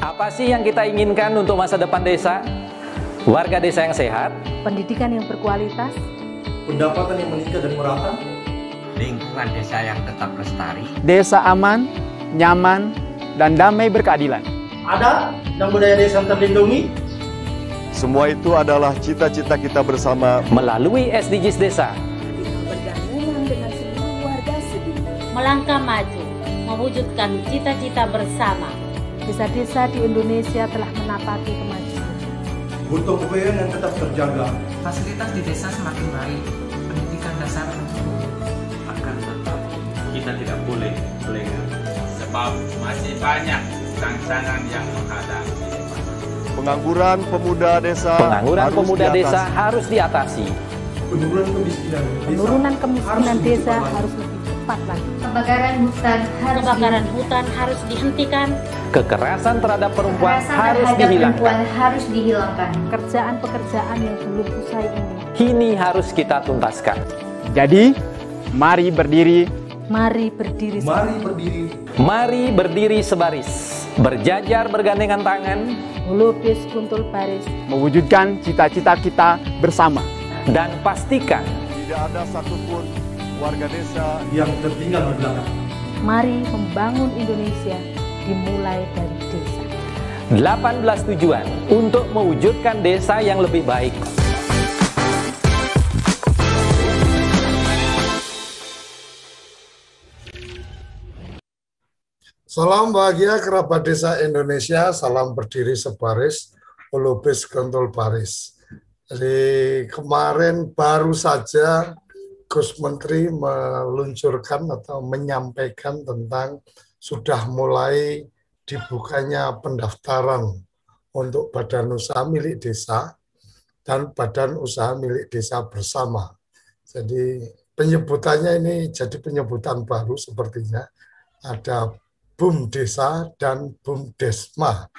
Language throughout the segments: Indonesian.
Apa sih yang kita inginkan untuk masa depan desa? Warga desa yang sehat, pendidikan yang berkualitas, pendapatan yang meningkat dan merata, lingkungan desa yang tetap lestari, desa aman, nyaman, dan damai berkeadilan. adat dan budaya desa terlindungi. Semua itu adalah cita-cita kita bersama melalui SDGs Desa. bergabungan dengan seluruh warga sedunia. Melangkah maju, mewujudkan cita-cita bersama. Desa-desa di Indonesia telah menapaki kemajuan. Gotong royong yang tetap terjaga. Fasilitas di desa semakin baik, pendidikan dasar mencukupi. Akan tetap kita tidak boleh lengah, sebab masih banyak tantangan yang menghadapi. pengangguran pemuda desa. Harus diatasi. Penurunan kemiskinan desa harus lebih cepat lagi. Kebakaran hutan harus dihentikan. Kekerasan terhadap perempuan harus dihilangkan. Pekerjaan-pekerjaan yang belum usai ini Kini harus kita tuntaskan. Jadi, mari berdiri. Mari berdiri. Mari berdiri sebaris. Berjajar bergandengan tangan. Melukis kuntul baris. Mewujudkan cita-cita kita bersama. Dan pastikan Tidak ada satupun warga desa yang tertinggal di belakang. Mari membangun Indonesia dimulai dari desa. 18 tujuan untuk mewujudkan desa yang lebih baik. Salam bahagia kerabat desa Indonesia, salam berdiri sebaris, ulubis kentul baris. Jadi kemarin baru saja Gus Menteri meluncurkan atau menyampaikan tentang sudah mulai dibukanya pendaftaran untuk badan usaha milik desa dan badan usaha milik desa bersama. Jadi penyebutannya ini jadi penyebutan baru sepertinya. Ada BUM Desa dan BUM Desma.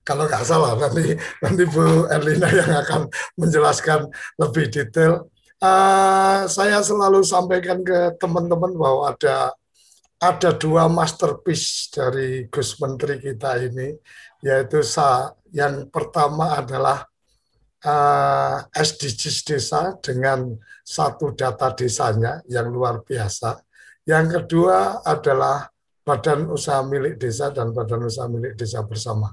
Kalau nggak salah, nanti Bu Erlina yang akan menjelaskan lebih detail. Saya selalu sampaikan ke teman-teman bahwa ada dua masterpiece dari Gus Menteri kita ini, yaitu yang pertama adalah SDGs Desa dengan satu data desanya yang luar biasa. Yang kedua adalah Badan Usaha Milik Desa dan Badan Usaha Milik Desa Bersama.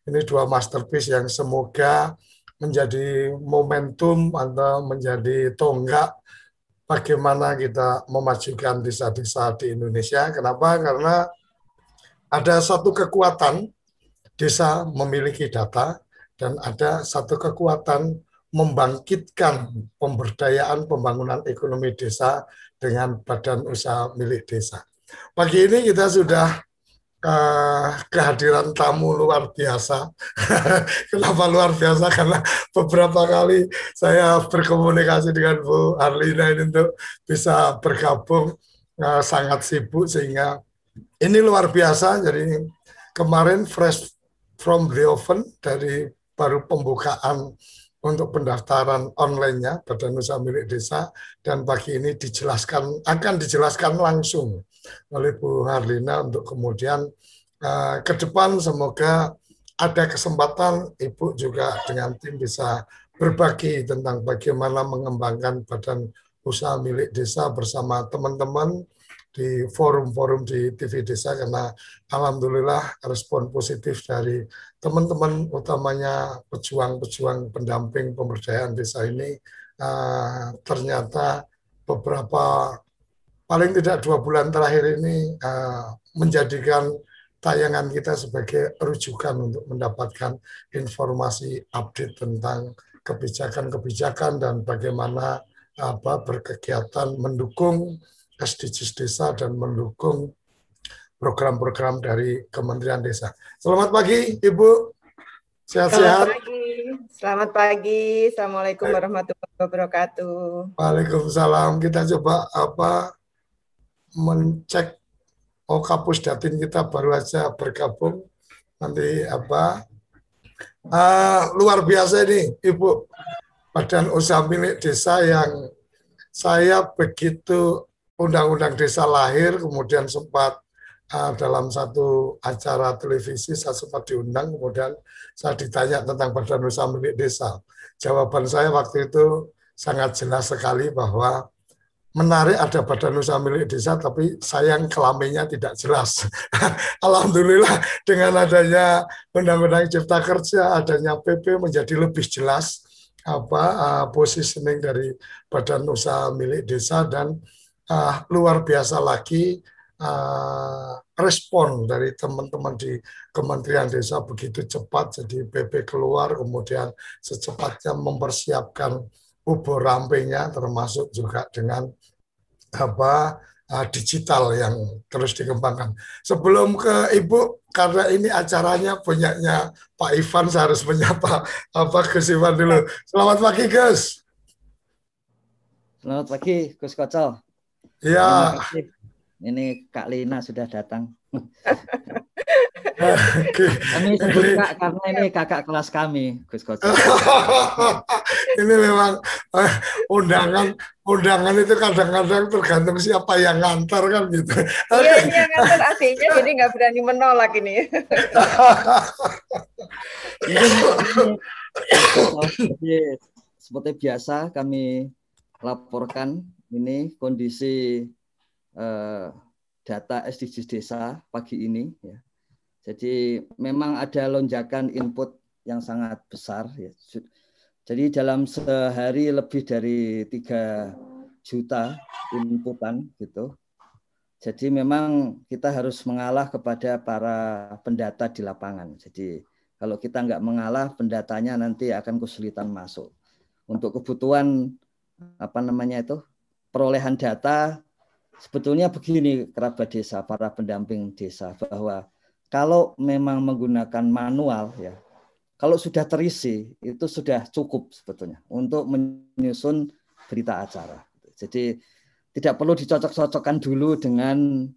Ini dua masterpiece yang semoga menjadi momentum atau menjadi tonggak bagaimana kita memajukan desa-desa di Indonesia. Kenapa? Karena ada satu kekuatan desa memiliki data dan ada satu kekuatan membangkitkan pemberdayaan pembangunan ekonomi desa dengan Badan Usaha Milik Desa. Pagi ini kita sudah kehadiran tamu luar biasa. Kenapa luar biasa? Karena beberapa kali saya berkomunikasi dengan Bu Arlina ini untuk bisa bergabung, sangat sibuk sehingga ini luar biasa. Jadi kemarin fresh from the oven, dari baru pembukaan untuk pendaftaran online-nya Badan Usaha Milik Desa, dan pagi ini akan dijelaskan langsung oleh Bu Harlina untuk kemudian ke depan semoga ada kesempatan Ibu juga dengan tim bisa berbagi tentang bagaimana mengembangkan Badan Usaha Milik Desa bersama teman-teman di forum-forum di TV Desa, karena alhamdulillah respon positif dari teman-teman utamanya pejuang-pejuang pendamping pemberdayaan desa ini ternyata beberapa paling tidak 2 bulan terakhir ini menjadikan tayangan kita sebagai rujukan untuk mendapatkan informasi update tentang kebijakan-kebijakan dan bagaimana berkegiatan mendukung SDGs Desa dan mendukung program-program dari Kementerian Desa. Selamat pagi, Ibu. Sehat-sehat. Selamat pagi. Assalamualaikum warahmatullahi wabarakatuh. Waalaikumsalam. Kita coba mencek Kapus Datin kita baru aja bergabung. Nanti luar biasa ini, Ibu. Badan Usaha Milik Desa yang saya begitu Undang-Undang Desa lahir, kemudian sempat dalam satu acara televisi saya sempat diundang, kemudian saya ditanya tentang Badan Usaha Milik Desa. Jawaban saya waktu itu sangat jelas sekali bahwa menarik ada Badan Usaha Milik Desa, tapi sayang kelaminnya tidak jelas. Alhamdulillah dengan adanya Undang-Undang Cipta Kerja, adanya PP menjadi lebih jelas positioning dari Badan Usaha Milik Desa, dan luar biasa lagi respon dari teman-teman di Kementerian Desa begitu cepat. Jadi PP keluar, kemudian secepatnya mempersiapkan ubur rampingnya, termasuk juga dengan digital yang terus dikembangkan. Sebelum ke Ibu, karena ini acaranya punyanya Pak Ivan, saya harus menyapa Gus Ivan dulu. Selamat pagi, Gus. Selamat pagi, Gus Kocol. Ya. Ini Kak Lina sudah datang. Kami sebut Kak karena ini kakak kelas kami, Gus Kocol. Ini memang undangan itu kadang-kadang tergantung siapa yang ngantar kan gitu. Iya, ini yang ngantar adiknya, jadi nggak berani menolak ini. Seperti biasa kami laporkan ini kondisi data SDGs desa pagi ini. Ya. Jadi memang ada lonjakan input yang sangat besar. Ya. Jadi dalam sehari lebih dari 3 juta inputan gitu. Jadi memang kita harus mengalah kepada para pendata di lapangan. Jadi kalau kita nggak mengalah, pendatanya nanti akan kesulitan masuk. Untuk kebutuhan perolehan data, sebetulnya begini kerabat desa, para pendamping desa, bahwa kalau memang menggunakan manual ya, kalau sudah terisi itu sudah cukup sebetulnya untuk menyusun berita acara. Jadi tidak perlu dicocok-cocokkan dulu dengan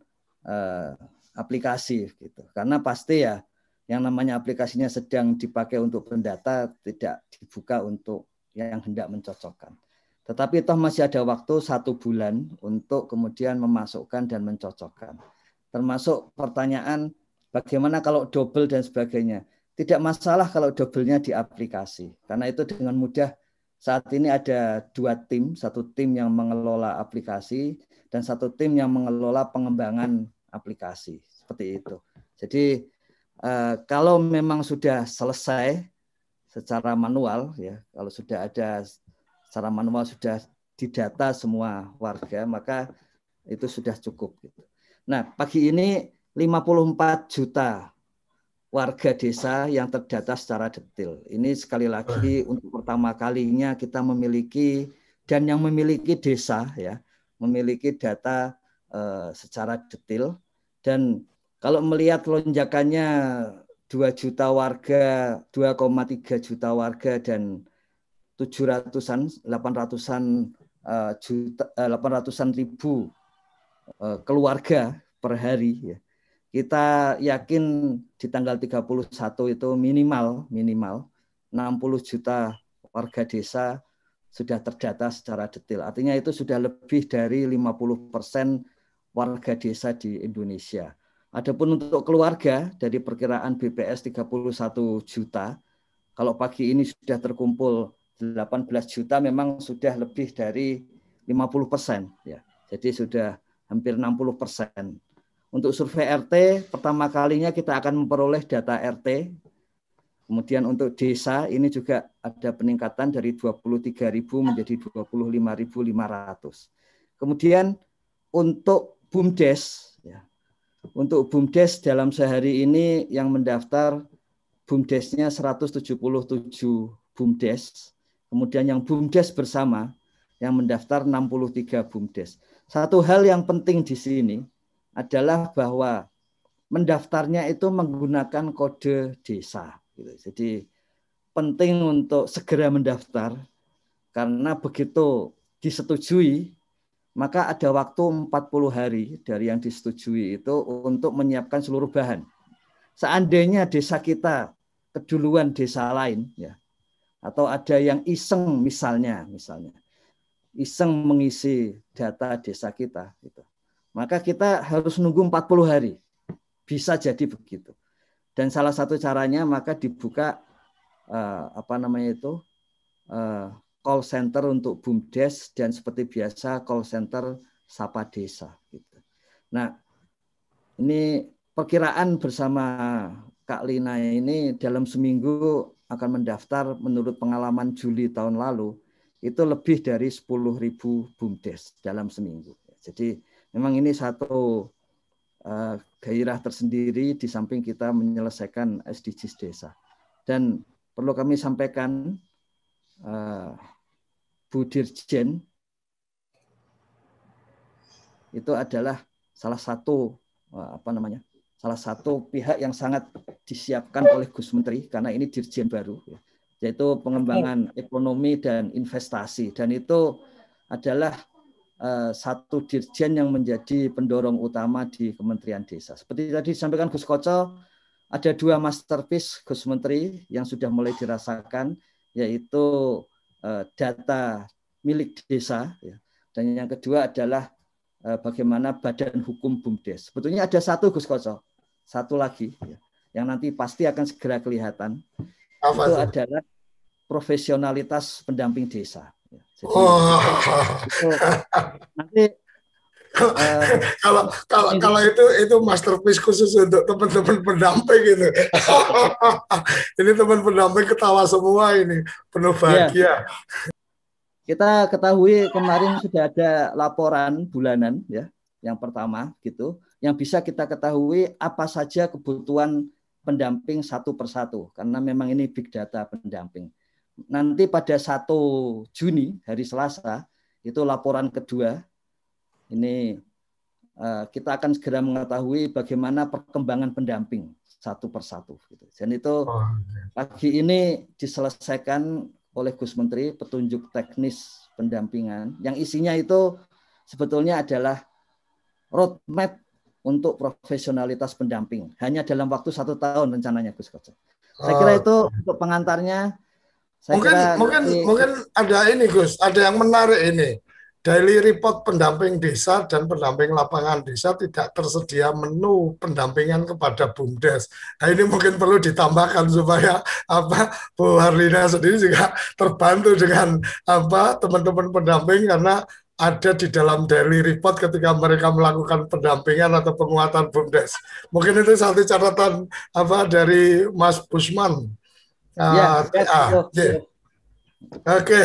aplikasi gitu. Karena pasti ya yang namanya aplikasinya sedang dipakai untuk pendata, tidak dibuka untuk yang hendak mencocokkan. Tetapi toh masih ada waktu 1 bulan untuk kemudian memasukkan dan mencocokkan. Termasuk pertanyaan bagaimana kalau double dan sebagainya. Tidak masalah kalau double-nya di aplikasi. Karena itu dengan mudah saat ini ada 2 tim. 1 tim yang mengelola aplikasi dan 1 tim yang mengelola pengembangan aplikasi. Seperti itu. Jadi kalau memang sudah selesai secara manual, ya, kalau sudah ada secara manual sudah didata semua warga, maka itu sudah cukup. Nah, pagi ini 54 juta warga desa yang terdata secara detail. Ini sekali lagi untuk pertama kalinya kita memiliki, dan yang memiliki desa ya, memiliki data secara detail. Dan kalau melihat lonjakannya 2 juta warga, 2,3 juta warga dan 800-an ribu keluarga per hari ya. Kita yakin di tanggal 31 itu minimal 60 juta warga desa sudah terdata secara detail. Artinya itu sudah lebih dari 50% warga desa di Indonesia. Adapun untuk keluarga dari perkiraan BPS 31 juta, kalau pagi ini sudah terkumpul 18 juta, memang sudah lebih dari 50%. Ya. Jadi sudah hampir 60%. Untuk survei RT, pertama kalinya kita akan memperoleh data RT. Kemudian untuk desa, ini juga ada peningkatan dari 23.000 menjadi 25.500. Kemudian untuk BUMDes, ya. Untuk BUMDes dalam sehari ini yang mendaftar BUMDesnya 177 BUMDes. Kemudian yang BUMDes bersama yang mendaftar 63 BUMDes. Satu hal yang penting di sini adalah bahwa mendaftarnya itu menggunakan kode desa. Jadi penting untuk segera mendaftar karena begitu disetujui maka ada waktu 40 hari dari yang disetujui itu untuk menyiapkan seluruh bahan. Seandainya desa kita keduluan desa lain ya, atau ada yang iseng misalnya iseng mengisi data desa kita gitu. Maka kita harus nunggu 40 hari bisa jadi begitu. Dan salah satu caranya maka dibuka call center untuk BUMDes dan seperti biasa call center Sapa Desa. Gitu. Nah, ini perkiraan bersama Kak Lina ini dalam seminggu akan mendaftar menurut pengalaman Juli tahun lalu itu lebih dari 10.000 BUMDes dalam seminggu. Jadi memang ini satu gairah tersendiri di samping kita menyelesaikan SDGs desa. Dan perlu kami sampaikan Bu Dirjen itu adalah salah satu pihak yang sangat disiapkan oleh Gus Menteri karena ini Dirjen baru, yaitu pengembangan ekonomi dan investasi, dan itu adalah satu dirjen yang menjadi pendorong utama di Kementerian Desa. Seperti tadi disampaikan Gus Koco, ada 2 masterpiece Gus Menteri yang sudah mulai dirasakan, yaitu data milik desa, dan yang kedua adalah bagaimana badan hukum BUMDes. Sebetulnya ada satu Gus Koco, satu lagi yang nanti pasti akan segera kelihatan. Itu adalah profesionalitas pendamping desa. Jadi, nanti kalau itu masterpiece khusus untuk teman-teman pendamping gitu. Ini teman pendamping ketawa semua ini, penuh bahagia. Kita ketahui kemarin sudah ada laporan bulanan ya, yang pertama gitu, yang bisa kita ketahui apa saja kebutuhan pendamping satu persatu karena memang ini big data pendamping. Nanti pada 1 Juni hari Selasa itu laporan kedua. Ini kita akan segera mengetahui bagaimana perkembangan pendamping satu persatu. Dan itu pagi ini diselesaikan oleh Gus Menteri petunjuk teknis pendampingan yang isinya itu sebetulnya adalah roadmap untuk profesionalitas pendamping. Hanya dalam waktu 1 tahun rencananya Gus Koco. Saya kira itu untuk pengantarnya. Mungkin ada ini Gus, ada yang menarik ini. Daily report pendamping desa dan pendamping lapangan desa tidak tersedia menu pendampingan kepada BUMDes. Nah, ini mungkin perlu ditambahkan supaya Bu Harlina sendiri juga terbantu dengan teman-teman pendamping karena ada di dalam daily report ketika mereka melakukan pendampingan atau penguatan BUMDes. Mungkin itu satu catatan dari Mas Busman. Oke,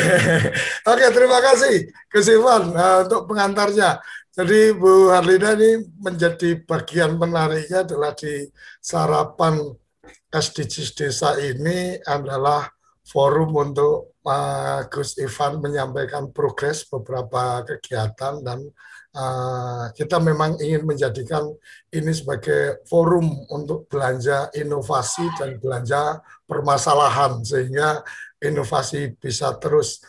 terima kasih Gus Ivan untuk pengantarnya. Jadi Bu Harlina ini menjadi bagian menariknya adalah di sarapan SDGs desa ini adalah forum untuk Gus Ivan menyampaikan progres beberapa kegiatan dan kita memang ingin menjadikan ini sebagai forum untuk belanja inovasi dan belanja permasalahan sehingga inovasi bisa terus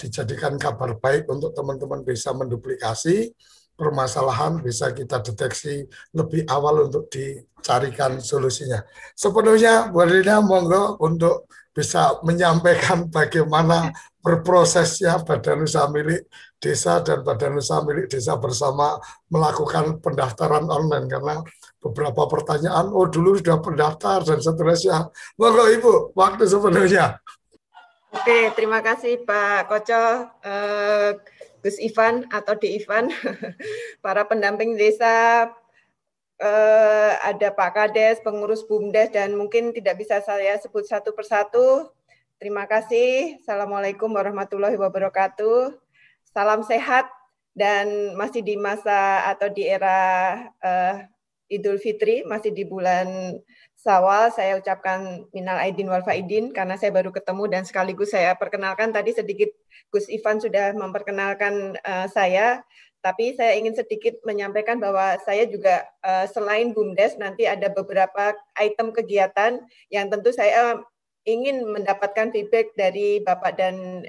dijadikan kabar baik untuk teman-teman bisa menduplikasi permasalahan, bisa kita deteksi lebih awal untuk dicarikan solusinya. Sepenuhnya Bu Harlina monggo untuk bisa menyampaikan bagaimana berprosesnya Badan Usaha Milik Desa dan Badan Usaha Milik Desa bersama melakukan pendaftaran online karena beberapa pertanyaan, dulu sudah pendaftar dan seterusnya. Monggo Ibu, waktu sepenuhnya. Oke, terima kasih Pak Koco, Gus Ivan atau Di Ivan, para pendamping desa, ada Pak Kades, pengurus BUMDes, dan mungkin tidak bisa saya sebut satu persatu. Terima kasih. Assalamualaikum warahmatullahi wabarakatuh. Salam sehat dan masih di masa atau di era Idul Fitri, masih di bulan Syawal. Saya ucapkan minal aidin wal faidin karena saya baru ketemu dan sekaligus saya perkenalkan tadi sedikit Gus Ivan sudah memperkenalkan saya. Tapi saya ingin sedikit menyampaikan bahwa saya juga selain BUMDes nanti ada beberapa item kegiatan yang tentu saya ingin mendapatkan feedback dari Bapak dan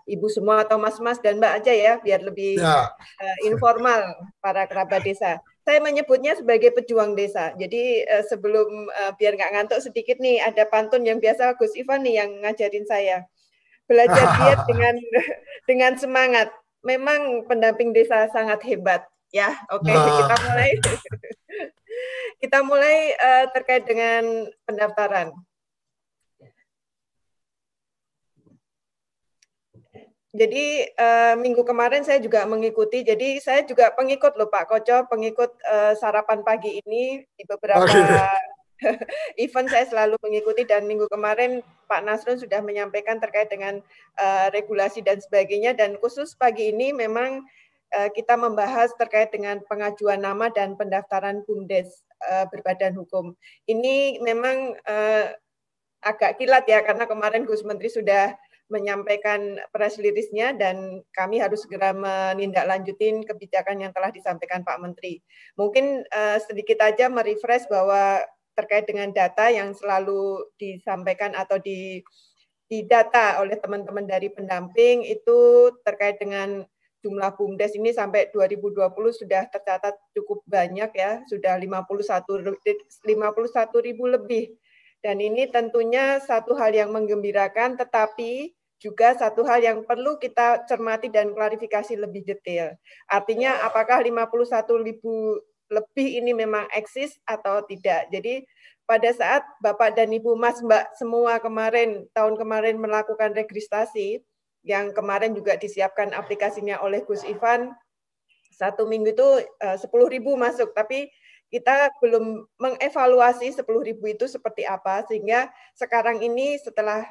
Ibu semua atau Mas-Mas dan Mbak aja ya biar lebih informal para kerabat desa. Saya menyebutnya sebagai pejuang desa. Jadi sebelum biar nggak ngantuk sedikit nih ada pantun yang biasa Gus Ivan nih yang ngajarin saya. Belajar giat dengan semangat. Memang pendamping desa sangat hebat ya. Oke, kita mulai. Kita mulai terkait dengan pendaftaran. Jadi minggu kemarin saya juga mengikuti, jadi saya juga pengikut loh Pak Koco, pengikut sarapan pagi ini di beberapa event saya selalu mengikuti, dan minggu kemarin Pak Nasrun sudah menyampaikan terkait dengan regulasi dan sebagainya, dan khusus pagi ini memang kita membahas terkait dengan pengajuan nama dan pendaftaran BUMDes berbadan hukum. Ini memang agak kilat ya, karena kemarin Gus Menteri sudah menyampaikan press release-nya dan kami harus segera menindaklanjutin kebijakan yang telah disampaikan Pak Menteri. Mungkin sedikit aja merefresh bahwa terkait dengan data yang selalu disampaikan atau didata oleh teman-teman dari pendamping itu terkait dengan jumlah BUMDes ini sampai 2020 sudah tercatat cukup banyak ya, sudah 51.000 lebih. Dan ini tentunya satu hal yang menggembirakan, tetapi juga satu hal yang perlu kita cermati dan klarifikasi lebih detail. Artinya apakah 51.000 lebih ini memang eksis atau tidak. Jadi pada saat Bapak dan Ibu Mas Mbak semua tahun kemarin melakukan registrasi, yang kemarin juga disiapkan aplikasinya oleh Gus Ivan, 1 minggu itu 10.000 masuk, tapi kita belum mengevaluasi 10.000 itu seperti apa, sehingga sekarang ini setelah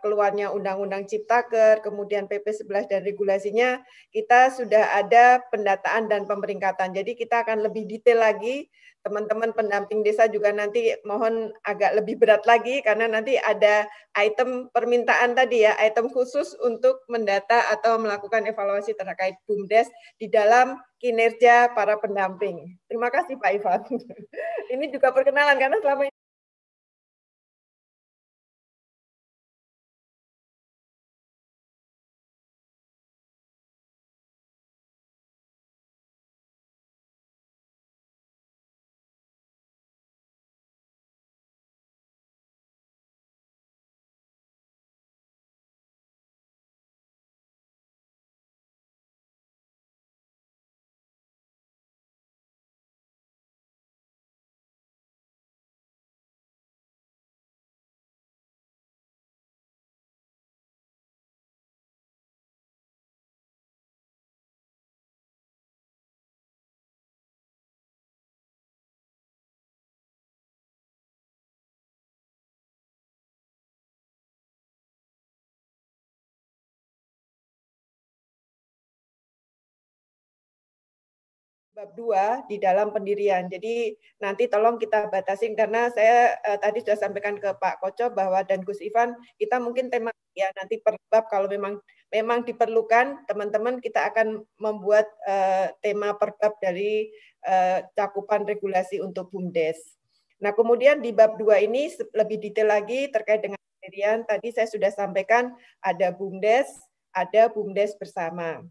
keluarnya Undang-Undang Ciptaker, kemudian PP 11 dan regulasinya, kita sudah ada pendataan dan pemeringkatan. Jadi kita akan lebih detail lagi, teman-teman pendamping desa juga nanti mohon agak lebih berat lagi, karena nanti ada item permintaan tadi ya, item khusus untuk mendata atau melakukan evaluasi terkait BUMDes di dalam kinerja para pendamping. Terima kasih Pak Ivan. Ini juga perkenalan, karena selama ini bab 2 di dalam pendirian. Jadi nanti tolong kita batasin, karena saya tadi sudah sampaikan ke Pak Koco bahwa dan Gus Ivan, kita mungkin tema ya nanti per bab kalau memang diperlukan, teman-teman kita akan membuat tema per bab dari cakupan regulasi untuk BUMDes. Nah, kemudian di bab 2 ini lebih detail lagi terkait dengan pendirian. Tadi saya sudah sampaikan ada BUMDes, ada BUMDes bersama.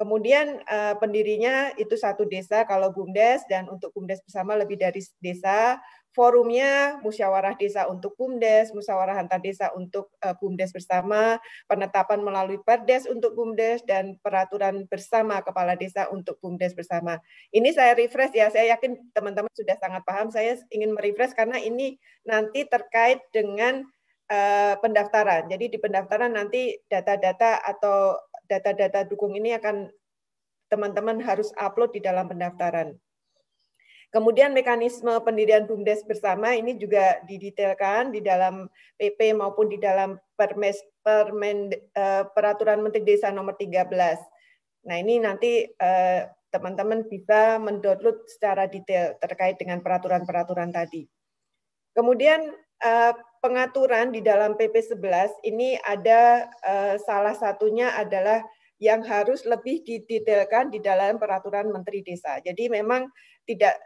Kemudian pendirinya itu satu desa kalau BUMDes, dan untuk BUMDes bersama lebih dari desa. Forumnya musyawarah desa untuk BUMDes, musyawarah antar desa untuk BUMDes bersama, penetapan melalui Perdes untuk BUMDes, dan peraturan bersama kepala desa untuk BUMDes bersama. Ini saya refresh ya, saya yakin teman-teman sudah sangat paham. Saya ingin merefresh karena ini nanti terkait dengan pendaftaran. Jadi di pendaftaran nanti data-data atau data-data dukung ini akan teman-teman harus upload di dalam pendaftaran. Kemudian mekanisme pendirian BUMDes bersama ini juga didetailkan di dalam PP maupun di dalam Peraturan Menteri Desa nomor 13. Nah, ini nanti teman-teman bisa mendownload secara detail terkait dengan peraturan-peraturan tadi. Kemudian pengaturan di dalam PP 11 ini ada salah satunya adalah yang harus lebih didetailkan di dalam peraturan Menteri Desa. Jadi memang tidak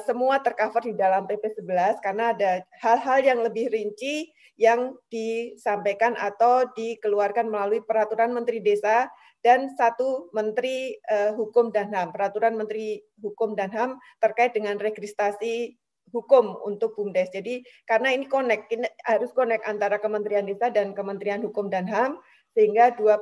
semua tercover di dalam PP 11 karena ada hal-hal yang lebih rinci yang disampaikan atau dikeluarkan melalui peraturan Menteri Desa dan satu Menteri Hukum dan HAM, peraturan Menteri Hukum dan HAM terkait dengan registrasi hukum untuk BUMDes. Jadi karena ini harus connect antara Kementerian Desa dan Kementerian Hukum dan HAM, sehingga dua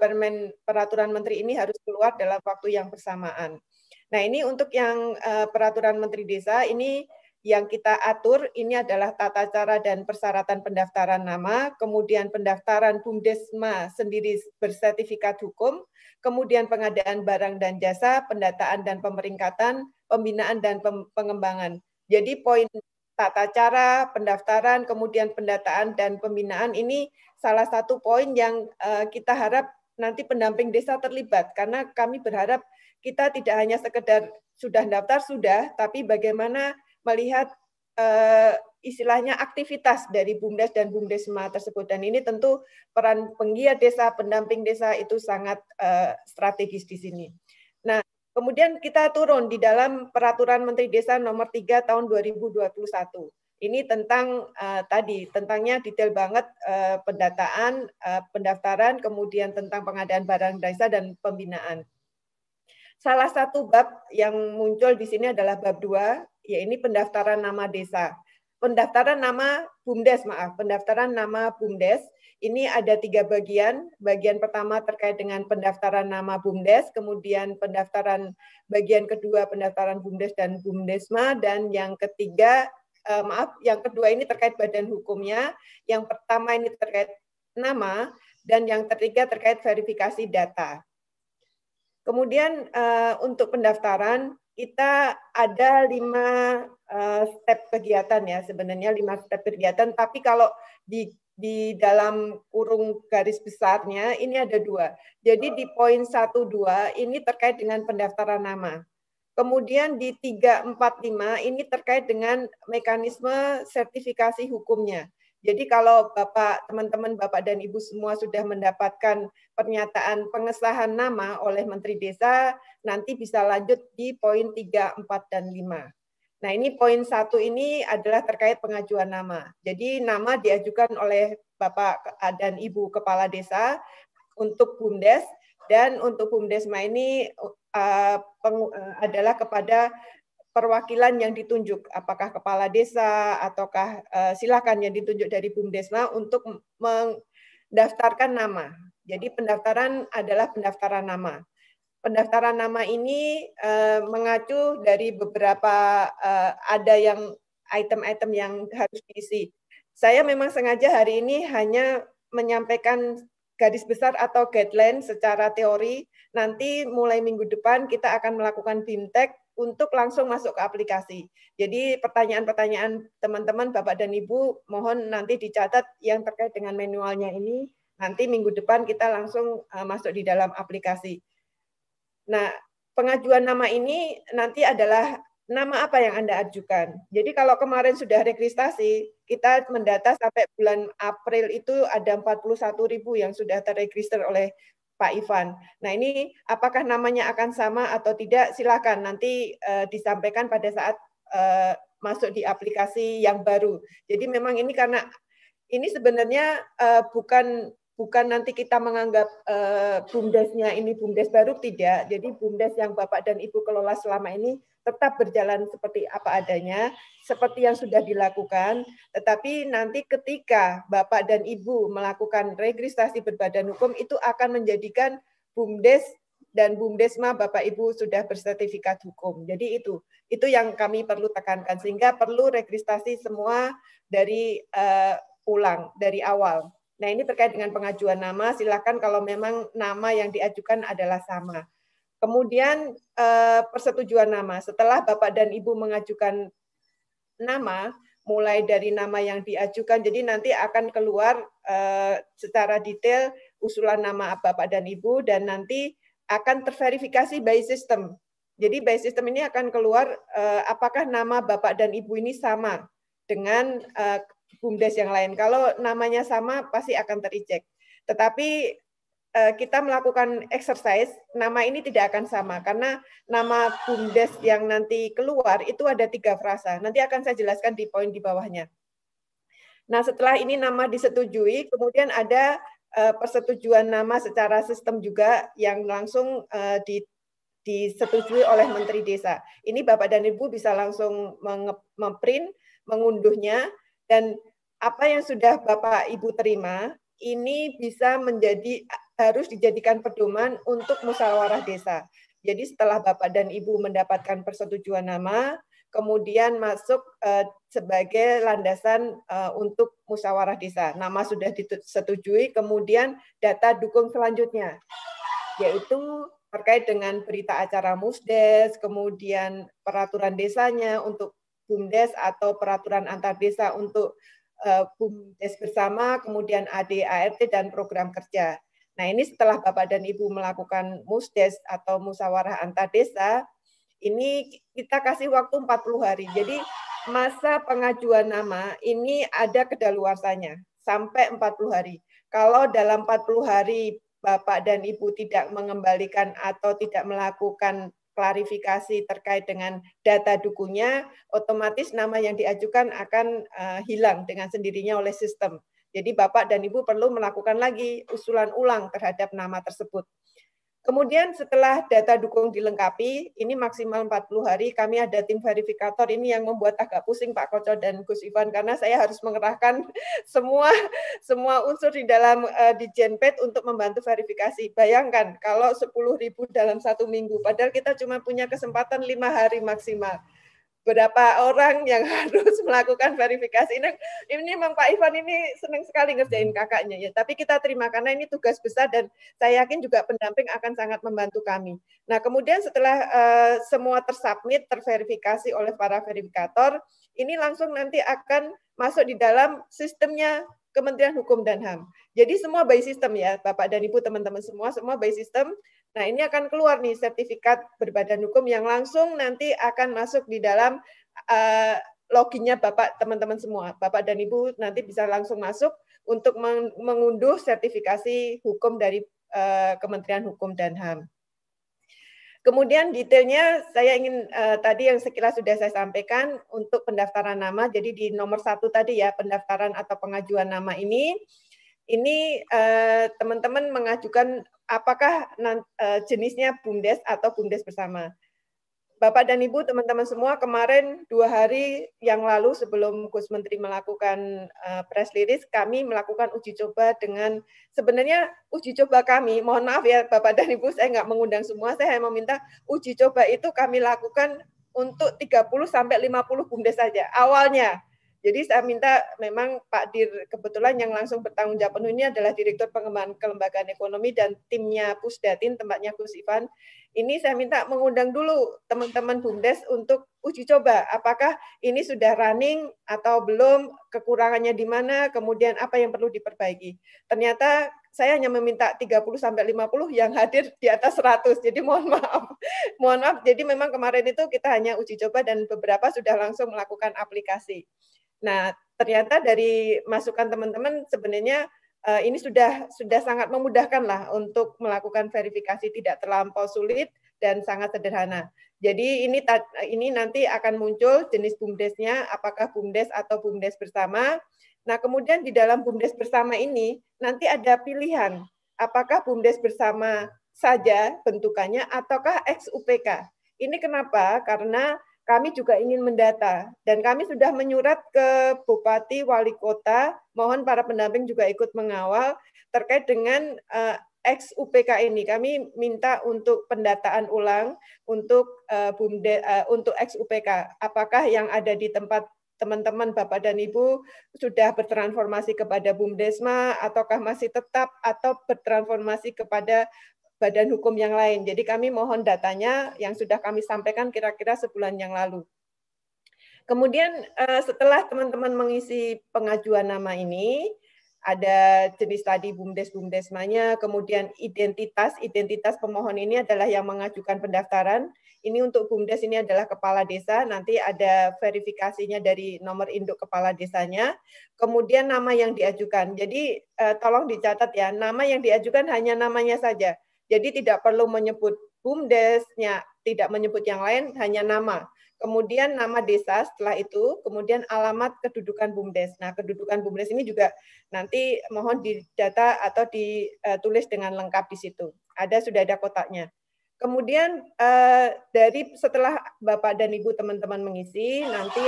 peraturan menteri ini harus keluar dalam waktu yang bersamaan. Nah, ini untuk yang peraturan Menteri Desa ini yang kita atur ini adalah tata cara dan persyaratan pendaftaran nama, kemudian pendaftaran BUMDesma sendiri bersertifikat hukum, kemudian pengadaan barang dan jasa, pendataan dan pemeringkatan, pembinaan dan pengembangan. Jadi poin tata cara, pendaftaran, kemudian pendataan dan pembinaan ini salah satu poin yang kita harap nanti pendamping desa terlibat, karena kami berharap kita tidak hanya sekedar sudah daftar, tapi bagaimana melihat istilahnya aktivitas dari BUMDes dan BUMDesma tersebut. Dan ini tentu peran penggiat desa, pendamping desa itu sangat strategis di sini. Nah, kemudian kita turun di dalam Peraturan Menteri Desa Nomor 3 Tahun 2021. Ini tentang tentangnya detail banget pendataan, pendaftaran, kemudian tentang pengadaan barang desa dan pembinaan. Salah satu bab yang muncul di sini adalah bab 2, yaitu pendaftaran nama desa. Pendaftaran nama BUMDes, pendaftaran nama BUMDes. Ini ada 3 bagian. Bagian pertama terkait dengan pendaftaran nama BUMDes, kemudian pendaftaran bagian kedua pendaftaran BUMDes dan BUMDesma, dan yang ketiga, yang kedua ini terkait badan hukumnya, yang pertama ini terkait nama, dan yang ketiga terkait verifikasi data. Kemudian untuk pendaftaran kita ada 5 step kegiatan ya, sebenarnya 5 step kegiatan, tapi kalau di dalam kurung garis besarnya ini ada 2. Jadi di poin 1-2 ini terkait dengan pendaftaran nama. Kemudian di 3-4-5 ini terkait dengan mekanisme sertifikasi hukumnya. Jadi kalau teman-teman Bapak dan Ibu semua sudah mendapatkan pernyataan pengesahan nama oleh Menteri Desa, nanti bisa lanjut di poin 3, 4, dan 5. Nah ini poin 1 ini adalah terkait pengajuan nama. Jadi nama diajukan oleh Bapak dan Ibu Kepala Desa untuk BUMDes, dan untuk BUMDesma ini adalah kepada perwakilan yang ditunjuk, apakah kepala desa ataukah silakan yang ditunjuk dari BUMDesma untuk mendaftarkan nama. Jadi pendaftaran adalah pendaftaran nama. Pendaftaran nama ini mengacu dari beberapa ada yang item-item yang harus diisi. Saya memang sengaja hari ini hanya menyampaikan garis besar atau guideline secara teori. Nanti mulai minggu depan kita akan melakukan BIMTEK untuk langsung masuk ke aplikasi. Jadi pertanyaan-pertanyaan teman-teman Bapak dan Ibu mohon nanti dicatat yang terkait dengan manualnya ini. Nanti minggu depan kita langsung masuk di dalam aplikasi. Nah, pengajuan nama ini nanti adalah nama apa yang Anda ajukan. Jadi kalau kemarin sudah registrasi, kita mendata sampai bulan April itu ada 41.000 yang sudah terregister oleh Pak Ivan. Nah ini apakah namanya akan sama atau tidak, silakan nanti disampaikan pada saat masuk di aplikasi yang baru. Jadi memang ini karena ini sebenarnya bukan nanti kita menganggap BUMDesnya ini BUMDes baru, tidak. Jadi BUMDes yang Bapak dan Ibu kelola selama ini tetap berjalan seperti apa adanya, seperti yang sudah dilakukan, tetapi nanti ketika Bapak dan Ibu melakukan registrasi berbadan hukum, itu akan menjadikan BUMDes dan BUMDesma Bapak Ibu sudah bersertifikat hukum. Jadi itu yang kami perlu tekankan, sehingga perlu registrasi semua dari ulang, dari awal. Nah ini terkait dengan pengajuan nama, silakan kalau memang nama yang diajukan adalah sama. Kemudian persetujuan nama, setelah Bapak dan Ibu mengajukan nama, mulai dari nama yang diajukan, jadi nanti akan keluar secara detail usulan nama Bapak dan Ibu, dan nanti akan terverifikasi by system. Jadi by system ini akan keluar apakah nama Bapak dan Ibu ini sama dengan BUMDes yang lain. Kalau namanya sama, pasti akan tericek. Tetapi kita melakukan exercise, nama ini tidak akan sama, karena nama BUMDes yang nanti keluar itu ada 3 frasa. Nanti akan saya jelaskan di poin di bawahnya. Nah, setelah ini nama disetujui, kemudian ada persetujuan nama secara sistem juga yang langsung disetujui oleh Menteri Desa. Ini Bapak dan Ibu bisa langsung memprint, mengunduhnya, dan apa yang sudah Bapak Ibu terima, ini bisa harus dijadikan pedoman untuk musyawarah desa. Jadi setelah Bapak dan Ibu mendapatkan persetujuan nama, kemudian masuk sebagai landasan untuk musyawarah desa. Nama sudah disetujui, kemudian data dukung selanjutnya, yaitu terkait dengan berita acara Musdes, kemudian peraturan desanya untuk BUMDes atau peraturan antar desa untuk BUMDes bersama, kemudian AD, ART, dan program kerja. Nah, ini setelah Bapak dan Ibu melakukan Musdes atau musyawarah antar desa, ini kita kasih waktu 40 hari. Jadi masa pengajuan nama ini ada kedaluarsanya sampai 40 hari. Kalau dalam 40 hari Bapak dan Ibu tidak mengembalikan atau tidak melakukan klarifikasi terkait dengan data dukungnya, otomatis nama yang diajukan akan hilang dengan sendirinya oleh sistem. Jadi Bapak dan Ibu perlu melakukan lagi usulan ulang terhadap nama tersebut. Kemudian setelah data dukung dilengkapi, ini maksimal 40 hari, kami ada tim verifikator, ini yang membuat agak pusing Pak Koco dan Gus Ivan, karena saya harus mengerahkan semua unsur di dalam di Genped untuk membantu verifikasi. Bayangkan kalau 10.000 dalam 1 minggu, padahal kita cuma punya kesempatan 5 hari maksimal. Berapa orang yang harus melakukan verifikasi. Ini memang Pak Ivan ini senang sekali ngerjain kakaknya ya. Tapi kita terima karena ini tugas besar dan saya yakin juga pendamping akan sangat membantu kami. Nah, kemudian setelah semua tersubmit, terverifikasi oleh para verifikator, ini langsung nanti akan masuk di dalam sistemnya Kementerian Hukum dan HAM. Jadi semua by system ya, Bapak dan Ibu, teman-teman semua by system. Nah, ini akan keluar nih sertifikat berbadan hukum yang langsung nanti akan masuk di dalam loginnya Bapak, teman-teman semua. Bapak dan Ibu nanti bisa langsung masuk untuk mengunduh sertifikasi hukum dari Kementerian Hukum dan HAM. Kemudian detailnya saya ingin tadi yang sekilas sudah saya sampaikan untuk pendaftaran nama. Jadi di nomor 1 tadi ya, pendaftaran atau pengajuan nama ini teman-teman mengajukan apakah jenisnya BUMDes atau BUMDes bersama. Bapak dan Ibu, teman-teman semua, kemarin 2 hari yang lalu sebelum Gus Menteri melakukan press release, kami melakukan uji coba dengan, sebenarnya uji coba kami, mohon maaf ya Bapak dan Ibu, saya nggak mengundang semua, saya hanya meminta uji coba itu kami lakukan untuk 30-50 BUMDes saja, awalnya. Jadi saya minta memang Pak Dir kebetulan yang langsung bertanggung jawab penuh ini adalah Direktur Pengembangan Kelembagaan Ekonomi dan timnya Pusdatin, tempatnya Gus Ivan. Ini saya minta mengundang dulu teman-teman BUMDes untuk uji coba apakah ini sudah running atau belum, kekurangannya di mana, kemudian apa yang perlu diperbaiki. Ternyata saya hanya meminta 30-50 yang hadir di atas 100. Jadi mohon maaf. Mohon maaf. Jadi memang kemarin itu kita hanya uji coba dan beberapa sudah langsung melakukan aplikasi. Nah, ternyata dari masukan teman-teman sebenarnya ini sudah sangat memudahkan lah untuk melakukan verifikasi, tidak terlampau sulit dan sangat sederhana. Jadi ini nanti akan muncul jenis BUMDesnya, apakah BUMDes atau BUMDes bersama. Nah, kemudian di dalam BUMDes bersama ini nanti ada pilihan, apakah BUMDes bersama saja bentukannya ataukah ex-UPK. Ini kenapa? Karena kami juga ingin mendata, dan kami sudah menyurat ke Bupati, Wali Kota, mohon para pendamping juga ikut mengawal, terkait dengan ex-UPK ini. Kami minta untuk pendataan ulang untuk untuk ex-UPK. Apakah yang ada di tempat teman-teman Bapak dan Ibu sudah bertransformasi kepada BUMDesma, ataukah masih tetap, atau bertransformasi kepada badan hukum yang lain. Jadi kami mohon datanya yang sudah kami sampaikan kira-kira sebulan yang lalu. Kemudian setelah teman-teman mengisi pengajuan nama ini, ada jenis tadi BUMDes, BUMDesmanya, kemudian identitas pemohon ini adalah yang mengajukan pendaftaran. Ini untuk BUMDes ini adalah kepala desa, nanti ada verifikasinya dari nomor induk kepala desanya. Kemudian nama yang diajukan. Jadi tolong dicatat ya, nama yang diajukan hanya namanya saja. Jadi tidak perlu menyebut BUMDesnya, tidak menyebut yang lain, hanya nama. Kemudian nama desa setelah itu, kemudian alamat kedudukan BUMDes. Nah, kedudukan BUMDes ini juga nanti mohon didata atau ditulis dengan lengkap di situ. Sudah ada kotaknya. Kemudian dari setelah Bapak dan Ibu teman-teman mengisi, nanti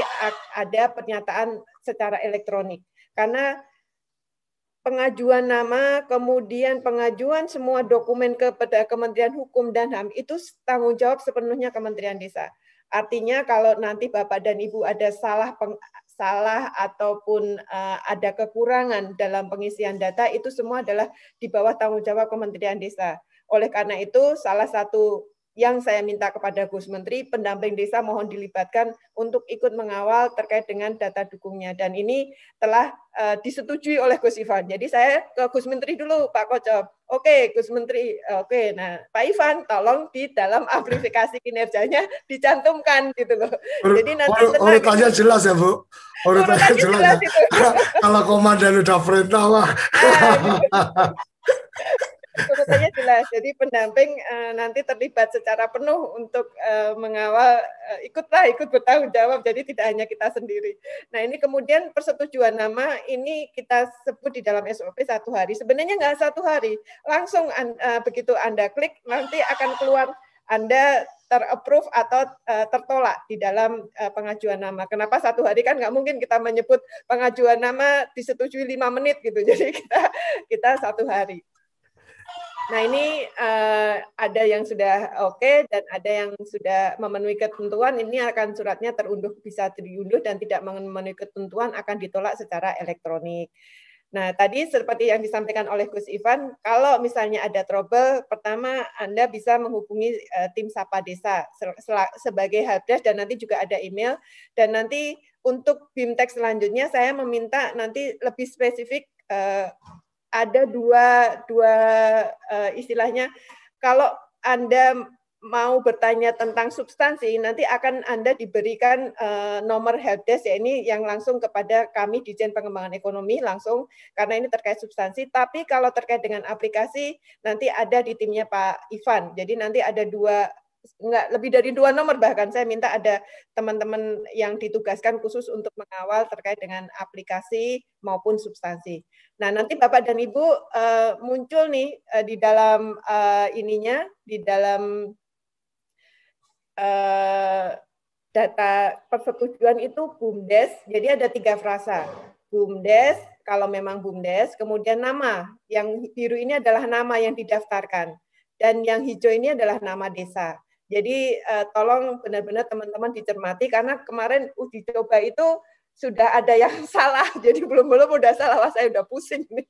ada pernyataan secara elektronik. Karena pengajuan nama, kemudian pengajuan semua dokumen kepada Kementerian Hukum dan HAM itu tanggung jawab sepenuhnya Kementerian Desa. Artinya kalau nanti Bapak dan Ibu ada salah ataupun ada kekurangan dalam pengisian data, itu semua adalah di bawah tanggung jawab Kementerian Desa. Oleh karena itu, salah satu yang saya minta kepada Gus Menteri, pendamping desa mohon dilibatkan untuk ikut mengawal terkait dengan data dukungnya. Dan ini telah disetujui oleh Gus Ivan. Jadi saya ke Gus Menteri dulu, Pak Koco. Oke, Gus Menteri. Oke, nah Pak Ivan, tolong di dalam amplifikasi kinerjanya dicantumkan gitu loh. Jadi nanti urutannya jelas ya, Bu. Urutannya jelas. Kalau komandan udah perintah, wah. Urutannya jelas. Jadi pendamping nanti terlibat secara penuh untuk mengawal, ikut bertanggung jawab. Jadi tidak hanya kita sendiri. Nah ini kemudian persetujuan nama ini kita sebut di dalam SOP 1 hari. Sebenarnya nggak 1 hari, langsung begitu Anda klik nanti akan keluar Anda terapprove atau tertolak di dalam pengajuan nama. Kenapa 1 hari? Kan nggak mungkin kita menyebut pengajuan nama disetujui 5 menit gitu. Jadi kita 1 hari. Nah ini ada yang sudah oke dan ada yang sudah memenuhi ketentuan. Ini akan suratnya bisa diunduh dan tidak memenuhi ketentuan akan ditolak secara elektronik. Nah tadi seperti yang disampaikan oleh Gus Ivan, kalau misalnya ada trouble, pertama Anda bisa menghubungi tim Sapa Desa sebagai helpdesk dan nanti juga ada email. Dan nanti untuk BIMTEK selanjutnya saya meminta nanti lebih spesifik. Ada dua istilahnya, kalau Anda mau bertanya tentang substansi, nanti akan Anda diberikan nomor helpdesk, ya ini yang langsung kepada kami Ditjen Pengembangan Ekonomi langsung, karena ini terkait substansi. Tapi kalau terkait dengan aplikasi, nanti ada di timnya Pak Ivan. Jadi nanti ada lebih dari 2 nomor, bahkan saya minta ada teman-teman yang ditugaskan khusus untuk mengawal terkait dengan aplikasi maupun substansi. Nah nanti Bapak dan Ibu muncul nih di dalam di dalam data persetujuan itu BUMDes. Jadi ada 3 frasa. BUMDes, kalau memang BUMDes, kemudian nama. Yang biru ini adalah nama yang didaftarkan. Dan yang hijau ini adalah nama desa. Jadi tolong benar-benar teman-teman dicermati, karena kemarin uji coba itu sudah ada yang salah. Jadi belum udah salah, wah saya udah pusing nih.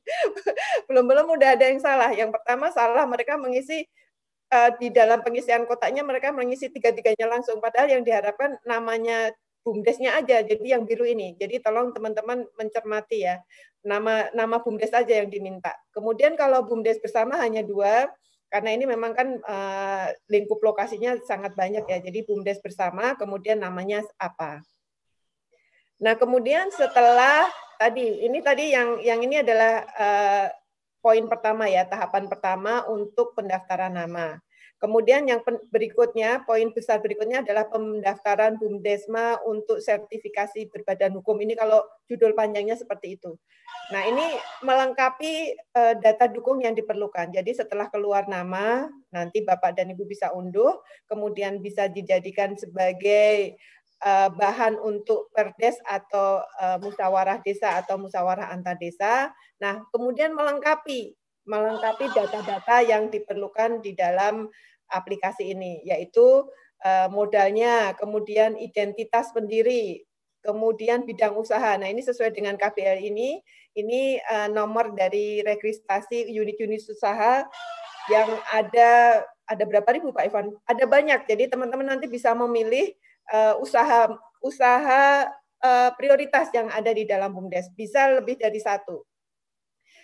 belum udah ada yang salah. Yang pertama salah, mereka mengisi di dalam pengisian kotaknya mereka mengisi 3-3-nya langsung. Padahal yang diharapkan namanya BUMDesnya aja, jadi yang biru ini. Jadi tolong teman-teman mencermati ya, nama BUMDes aja yang diminta. Kemudian kalau BUMDes bersama hanya 2, karena ini memang kan lingkup lokasinya sangat banyak ya. Jadi BUMDes bersama, kemudian namanya apa. Nah kemudian setelah ini yang ini adalah poin pertama ya, tahapan pertama untuk pendaftaran nama. Kemudian yang berikutnya, poin besar berikutnya adalah pendaftaran BUMDesma untuk sertifikasi berbadan hukum. Ini kalau judul panjangnya seperti itu. Nah ini melengkapi data dukung yang diperlukan. Jadi setelah keluar nama, nanti Bapak dan Ibu bisa unduh, kemudian bisa dijadikan sebagai bahan untuk perdes atau musyawarah desa atau musyawarah antar desa. Nah kemudian melengkapi data-data yang diperlukan di dalam aplikasi ini, yaitu modalnya, kemudian identitas pendiri, kemudian bidang usaha. Nah ini sesuai dengan KBL ini nomor dari registrasi unit-unit usaha yang ada berapa ribu Pak Ivan? Ada banyak, jadi teman-teman nanti bisa memilih usaha prioritas yang ada di dalam BUMDes, bisa lebih dari 1.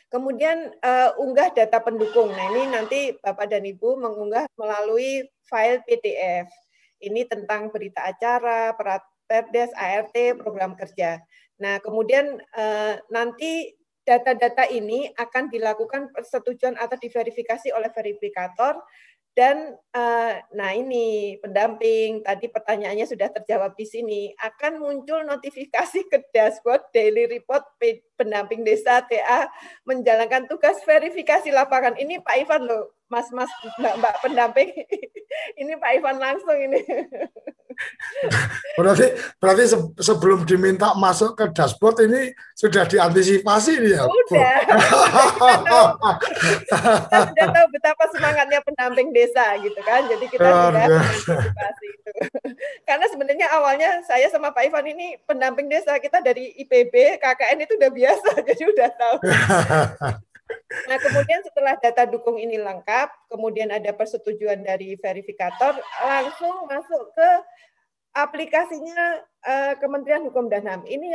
Kemudian unggah data pendukung. Nah ini nanti Bapak dan Ibu mengunggah melalui file PDF. Ini tentang berita acara, perdes, ART, program kerja. Nah kemudian nanti data-data ini akan dilakukan persetujuan atau diverifikasi oleh verifikator. Dan nah ini pendamping, tadi pertanyaannya sudah terjawab di sini, akan muncul notifikasi ke dashboard daily report pendamping desa TA menjalankan tugas verifikasi lapangan. Ini Pak Ivan loh, mas-mas, mbak-mbak pendamping. Ini Pak Ivan langsung ini. Berarti sebelum diminta masuk ke dashboard ini sudah diantisipasi ini ya? Sudah. Kita sudah tahu betapa semangatnya pendamping desa gitu kan. Jadi kita sudah mengantisipasi itu. Karena sebenarnya awalnya saya sama Pak Ivan ini pendamping desa, kita dari IPB, KKN itu udah biasa, jadi udah tahu. Nah, kemudian setelah data dukung ini lengkap, kemudian ada persetujuan dari verifikator, langsung masuk ke aplikasinya Kementerian Hukum dan HAM. Ini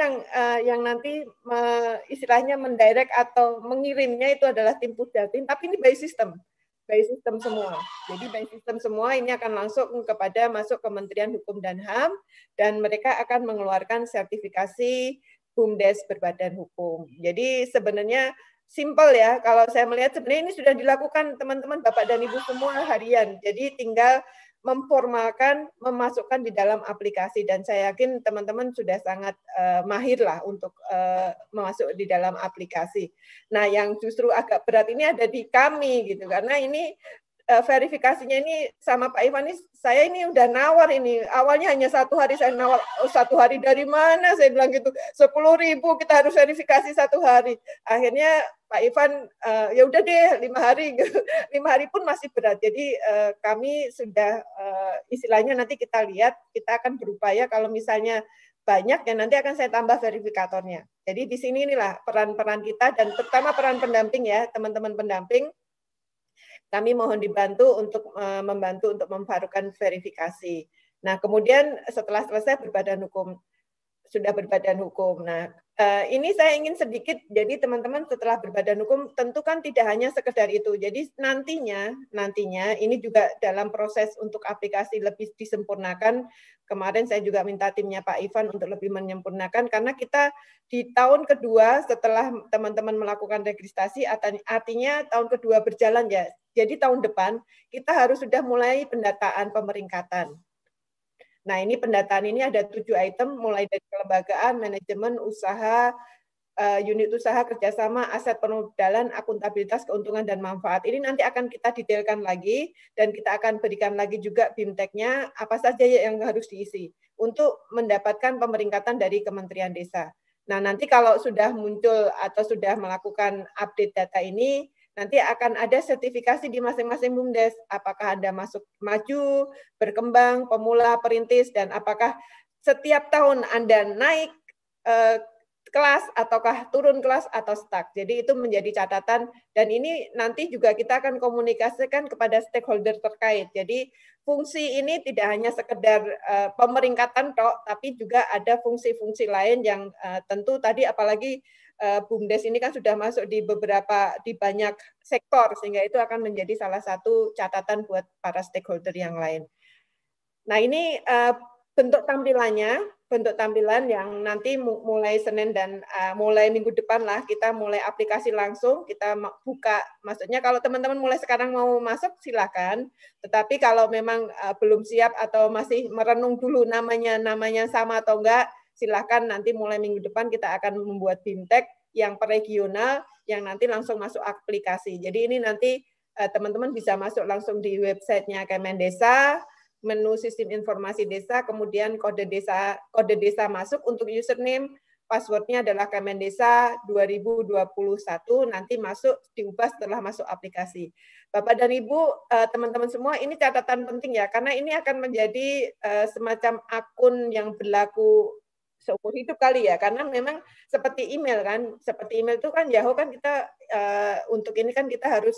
yang nanti istilahnya mendirect atau mengirimnya itu adalah tim Pusdatin, tapi ini by system semua. Jadi by system semua ini akan langsung kepada masuk Kementerian Hukum dan HAM, dan mereka akan mengeluarkan sertifikasi BUMDes berbadan hukum. Jadi sebenarnya simple ya, kalau saya melihat sebenarnya ini sudah dilakukan teman-teman Bapak dan Ibu semua harian. Jadi tinggal memformalkan, memasukkan di dalam aplikasi, dan saya yakin teman-teman sudah sangat mahir lah untuk masuk di dalam aplikasi. Nah, yang justru agak berat ini ada di kami gitu, karena ini verifikasinya ini sama Pak Ivan ini, saya ini udah nawar ini. Awalnya hanya 1 hari saya nawar, 1 hari dari mana? Saya bilang gitu, 10.000 kita harus verifikasi 1 hari. Akhirnya Pak Ivan, ya udah deh 5 hari. 5 hari pun masih berat. Jadi kami sudah istilahnya nanti kita lihat, kita akan berupaya kalau misalnya banyak ya nanti akan saya tambah verifikatornya. Jadi di sini inilah peran-peran kita, dan terutama peran pendamping ya, teman-teman pendamping. Kami mohon dibantu untuk membantu untuk memfarukan verifikasi. Nah, kemudian setelah selesai sudah berbadan hukum. Nah, ini saya ingin sedikit, jadi teman-teman setelah berbadan hukum tentu kan tidak hanya sekedar itu. Jadi nantinya ini juga dalam proses untuk aplikasi lebih disempurnakan. Kemarin saya juga minta timnya Pak Ivan untuk lebih menyempurnakan, karena kita di tahun kedua setelah teman-teman melakukan registrasi, artinya tahun kedua berjalan ya. Jadi tahun depan kita harus sudah mulai pendataan pemeringkatan. Nah, ini pendataan ini ada 7 item, mulai dari kelembagaan, manajemen, usaha, unit usaha, kerjasama, aset permodalan, akuntabilitas, keuntungan, dan manfaat. Ini nanti akan kita detailkan lagi, dan kita akan berikan lagi juga BIMTEK-nya, apa saja yang harus diisi untuk mendapatkan pemeringkatan dari Kementerian Desa. Nah, nanti kalau sudah muncul atau sudah melakukan update data ini, nanti akan ada sertifikasi di masing-masing BUMDes, apakah Anda masuk maju, berkembang, pemula, perintis, dan apakah setiap tahun Anda naik kelas, ataukah turun kelas, atau stuck. Jadi itu menjadi catatan, dan ini nanti juga kita akan komunikasikan kepada stakeholder terkait. Jadi fungsi ini tidak hanya sekedar pemeringkatan tok, tapi juga ada fungsi-fungsi lain yang tentu tadi apalagi BUMDes ini kan sudah masuk di banyak sektor, sehingga itu akan menjadi salah satu catatan buat para stakeholder yang lain. Nah, ini bentuk tampilan yang nanti mulai Senin dan mulai minggu depan lah kita mulai aplikasi langsung, kita buka. Maksudnya kalau teman-teman mulai sekarang mau masuk silakan, tetapi kalau memang belum siap atau masih merenung dulu namanya sama atau enggak, silakan nanti mulai minggu depan kita akan membuat BIMTEK yang per regional yang nanti langsung masuk aplikasi. Jadi ini nanti teman-teman bisa masuk langsung di websitenya Kemendesa, menu sistem informasi desa, kemudian kode desa masuk untuk username, passwordnya adalah Kemendesa 2021, nanti masuk diubah setelah masuk aplikasi. Bapak dan Ibu, teman-teman semua, ini catatan penting ya, karena ini akan menjadi semacam akun yang berlaku seumur hidup kali ya, karena memang seperti email kan, seperti email itu kan Yahoo kan kita untuk ini kan kita harus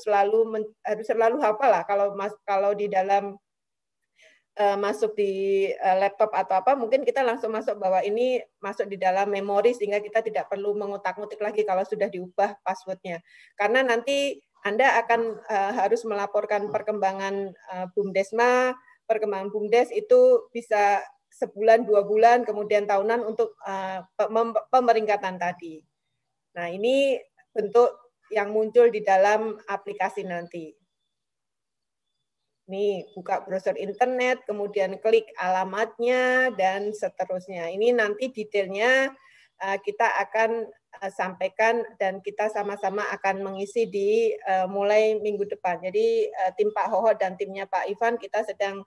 selalu hafal lah kalau di dalam masuk di laptop atau apa, mungkin kita langsung masuk bahwa ini masuk di dalam memori sehingga kita tidak perlu mengutak-ngutik lagi kalau sudah diubah passwordnya, karena nanti Anda akan harus melaporkan perkembangan BUMDesma, perkembangan BUMDes itu bisa sebulan, 2 bulan, kemudian tahunan untuk pemeringkatan tadi. Nah, ini bentuk yang muncul di dalam aplikasi nanti. Ini buka browser internet, kemudian klik alamatnya, dan seterusnya. Ini nanti detailnya kita akan sampaikan dan kita sama-sama akan mengisi di mulai minggu depan. Jadi tim Pak Hoho dan timnya Pak Ivan kita sedang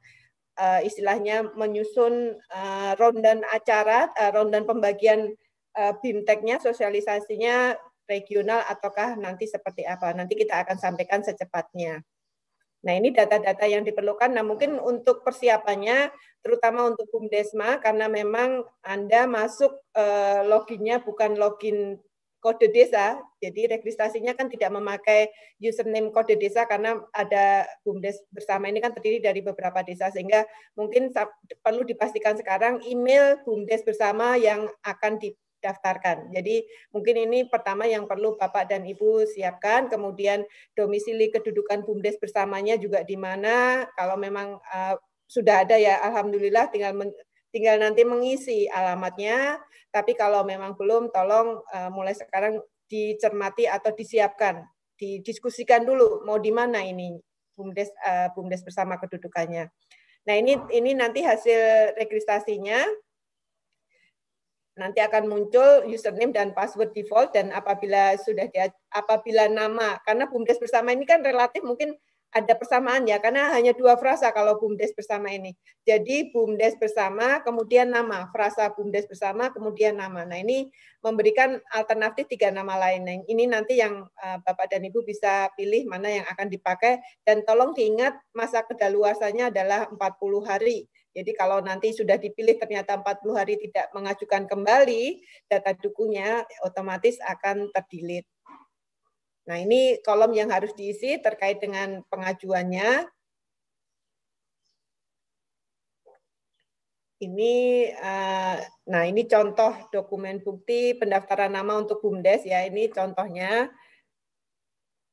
istilahnya menyusun rundown acara, rundown pembagian BIMTEK-nya, sosialisasinya regional ataukah nanti seperti apa. Nanti kita akan sampaikan secepatnya. Nah, ini data-data yang diperlukan. Nah, mungkin untuk persiapannya, terutama untuk BUMDesma, karena memang Anda masuk loginnya bukan login kode desa, jadi registrasinya kan tidak memakai username kode desa karena ada BUMDes bersama ini kan terdiri dari beberapa desa, sehingga mungkin perlu dipastikan sekarang email BUMDes bersama yang akan daftarkan. Jadi mungkin ini pertama yang perlu Bapak dan Ibu siapkan, kemudian domisili kedudukan BUMDes bersamanya juga di mana. Kalau memang sudah ada ya alhamdulillah, tinggal nanti mengisi alamatnya, tapi kalau memang belum tolong mulai sekarang dicermati atau disiapkan, didiskusikan dulu mau di mana ini BUMDes bersama kedudukannya. Nah, ini nanti hasil registrasinya. Nanti akan muncul username dan password default, dan apabila nama, karena BUMDes bersama ini kan relatif mungkin ada persamaan ya, karena hanya 2 frasa kalau BUMDes bersama ini. Jadi BUMDes bersama, kemudian nama, frasa BUMDes bersama, kemudian nama. Nah, ini memberikan alternatif 3 nama lain. Nah, ini nanti yang Bapak dan Ibu bisa pilih mana yang akan dipakai, dan tolong diingat masa kedaluarsanya adalah 40 hari. Jadi kalau nanti sudah dipilih ternyata 40 hari tidak mengajukan kembali data dukunya, otomatis akan terdelete. Nah, ini kolom yang harus diisi terkait dengan pengajuannya. Ini contoh dokumen bukti pendaftaran nama untuk BUMDes ya, ini contohnya.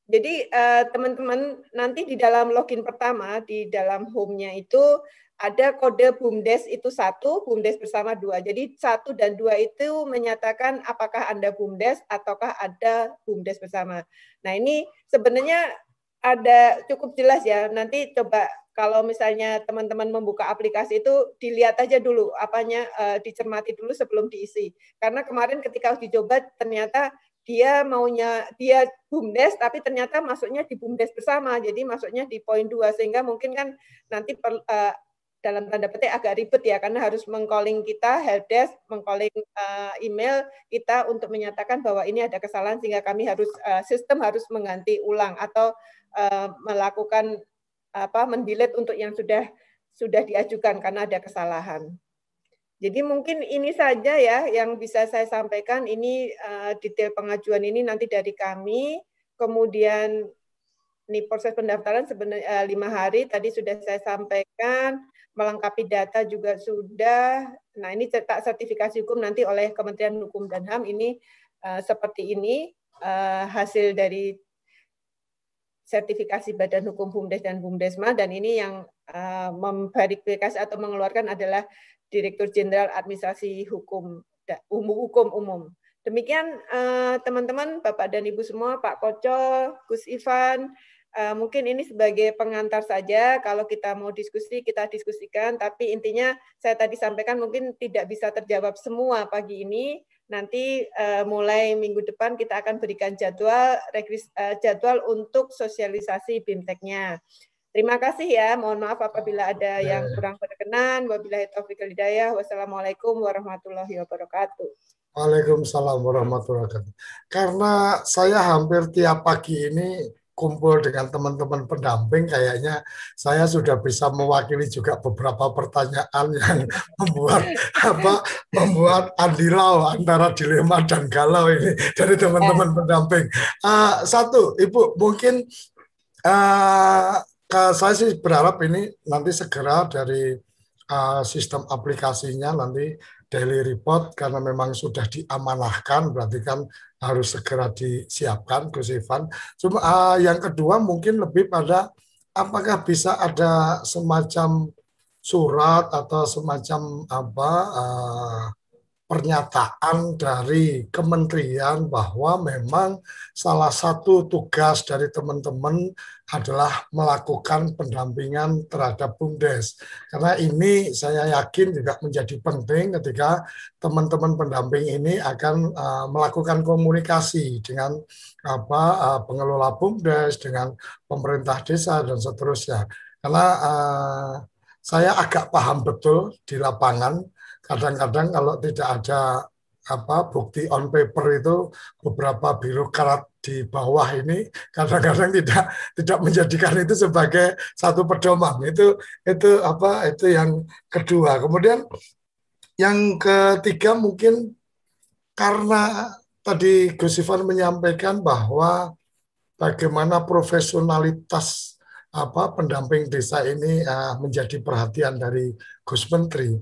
Jadi teman-teman nanti di dalam login pertama, di dalam home-nya itu ada kode BUMDes itu 1, BUMDes bersama 2. Jadi 1 dan 2 itu menyatakan apakah Anda BUMDes ataukah ada BUMDes bersama. Nah, ini sebenarnya ada cukup jelas ya. Nanti coba kalau misalnya teman-teman membuka aplikasi itu dilihat aja dulu apanya, dicermati dulu sebelum diisi. Karena kemarin ketika uji coba ternyata dia BUMDes tapi ternyata masuknya di BUMDes bersama. Jadi masuknya di poin 2 sehingga mungkin kan nanti dalam tanda petik agak ribet ya, karena harus meng-calling kita, helpdesk, meng-calling email kita untuk menyatakan bahwa ini ada kesalahan sehingga kami harus, sistem harus mengganti ulang atau melakukan mendelete untuk yang sudah diajukan karena ada kesalahan. Jadi mungkin ini saja ya yang bisa saya sampaikan. Ini detail pengajuan ini nanti dari kami, kemudian ini proses pendaftaran sebenarnya 5 hari, tadi sudah saya sampaikan, melengkapi data juga sudah. Nah, ini cetak sertifikasi hukum nanti oleh Kementerian Hukum dan HAM, ini seperti ini hasil dari sertifikasi Badan Hukum BUMDes dan BUMDesma, dan ini yang memverifikasi atau mengeluarkan adalah Direktur Jenderal Administrasi Hukum Umum. Demikian teman-teman, Bapak dan Ibu semua, Pak Koco, Gus Ivan, mungkin ini sebagai pengantar saja. Kalau kita mau diskusi, kita diskusikan. Tapi intinya saya tadi sampaikan mungkin tidak bisa terjawab semua pagi ini. Nanti mulai minggu depan kita akan berikan jadwal untuk sosialisasi BIMTEK-nya. Terima kasih ya. Mohon maaf apabila ada yang kurang berkenan. Wabillahi taufiq wal hidayah. Wassalamualaikum warahmatullahi wabarakatuh. Waalaikumsalam warahmatullahi wabarakatuh. Karena saya hampir tiap pagi ini kumpul dengan teman-teman pendamping, kayaknya saya sudah bisa mewakili juga beberapa pertanyaan yang membuat andilau antara dilema dan galau ini dari teman-teman pendamping. Satu, Ibu, mungkin saya sih berharap ini nanti segera dari sistem aplikasinya nanti daily report, karena memang sudah diamanahkan, berarti kan harus segera disiapkan, Gus Ivan. Cuma yang kedua mungkin lebih pada apakah bisa ada semacam surat atau semacam pernyataan dari kementerian bahwa memang salah satu tugas dari teman-teman adalah melakukan pendampingan terhadap BUMDes. Karena ini saya yakin juga menjadi penting ketika teman-teman pendamping ini akan melakukan komunikasi dengan pengelola BUMDes, dengan pemerintah desa dan seterusnya. Karena saya agak paham betul di lapangan. Kadang-kadang kalau tidak ada bukti on paper itu, beberapa birokrat di bawah ini kadang-kadang tidak menjadikan itu sebagai satu pedoman. Itu yang kedua. Kemudian yang ketiga mungkin karena tadi Gus Ivan menyampaikan bahwa bagaimana profesionalitas pendamping desa ini menjadi perhatian dari Gus Menteri.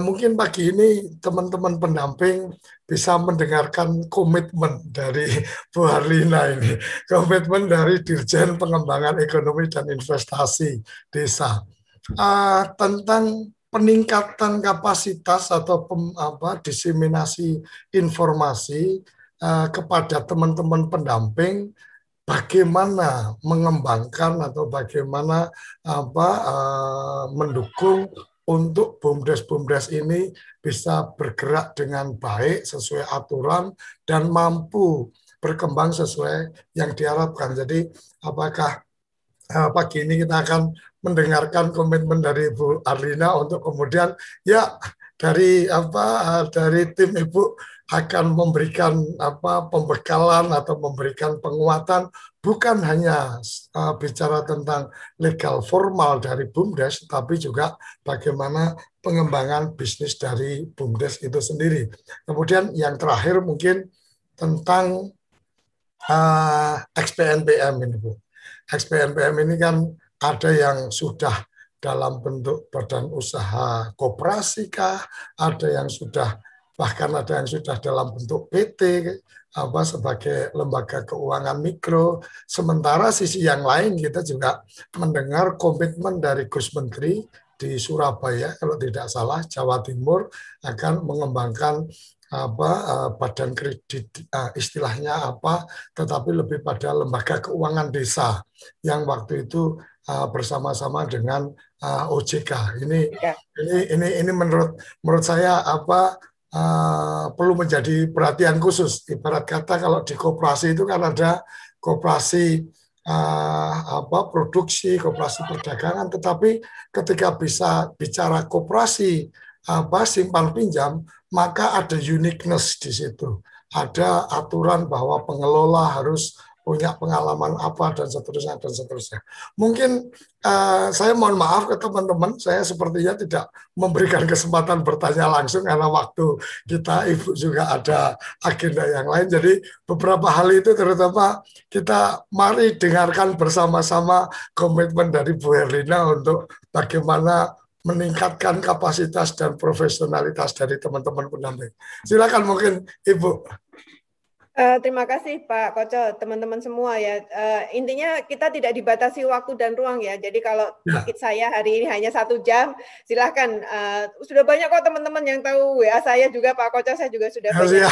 Mungkin pagi ini teman-teman pendamping bisa mendengarkan komitmen dari Bu Harlina ini, komitmen dari Dirjen Pengembangan Ekonomi dan Investasi Desa tentang peningkatan kapasitas atau diseminasi informasi kepada teman-teman pendamping, bagaimana mengembangkan atau bagaimana mendukung untuk BUMDes ini bisa bergerak dengan baik sesuai aturan dan mampu berkembang sesuai yang diharapkan. Jadi apakah pagi ini kita akan mendengarkan komitmen dari Bu Harlina untuk kemudian dari tim Ibu akan memberikan pembekalan atau memberikan penguatan, bukan hanya bicara tentang legal formal dari BUMDes, tapi juga bagaimana pengembangan bisnis dari BUMDes itu sendiri. Kemudian yang terakhir mungkin tentang XPNPM ini, Bu. XPNPM ini kan ada yang sudah dalam bentuk badan usaha koperasi kah, ada yang sudah bahkan ada yang sudah dalam bentuk PT sebagai lembaga keuangan mikro. Sementara sisi yang lain kita juga mendengar komitmen dari Gus Menteri di Surabaya, kalau tidak salah Jawa Timur, akan mengembangkan badan kredit, istilahnya tetapi lebih pada lembaga keuangan desa yang waktu itu bersama-sama dengan OJK. Ini menurut saya perlu menjadi perhatian khusus. Ibarat kata kalau di koperasi itu kan ada koperasi produksi, koperasi perdagangan, tetapi ketika bisa bicara koperasi simpan pinjam, maka ada uniqueness di situ. Ada aturan bahwa pengelola harus punya pengalaman dan seterusnya. Mungkin saya mohon maaf ke teman-teman, saya sepertinya tidak memberikan kesempatan bertanya langsung karena waktu kita, Ibu juga ada agenda yang lain. Jadi beberapa hal itu terutama kita mari dengarkan bersama-sama komitmen dari Bu Harlina untuk bagaimana meningkatkan kapasitas dan profesionalitas dari teman-teman pendamping. Silakan mungkin Ibu. Terima kasih Pak Koco, teman-teman semua ya. Intinya kita tidak dibatasi waktu dan ruang ya. Jadi kalau tiket saya hari ini hanya 1 jam, silahkan. Sudah banyak kok teman-teman yang tahu WA saya juga, Pak Koco, saya juga sudah banyak.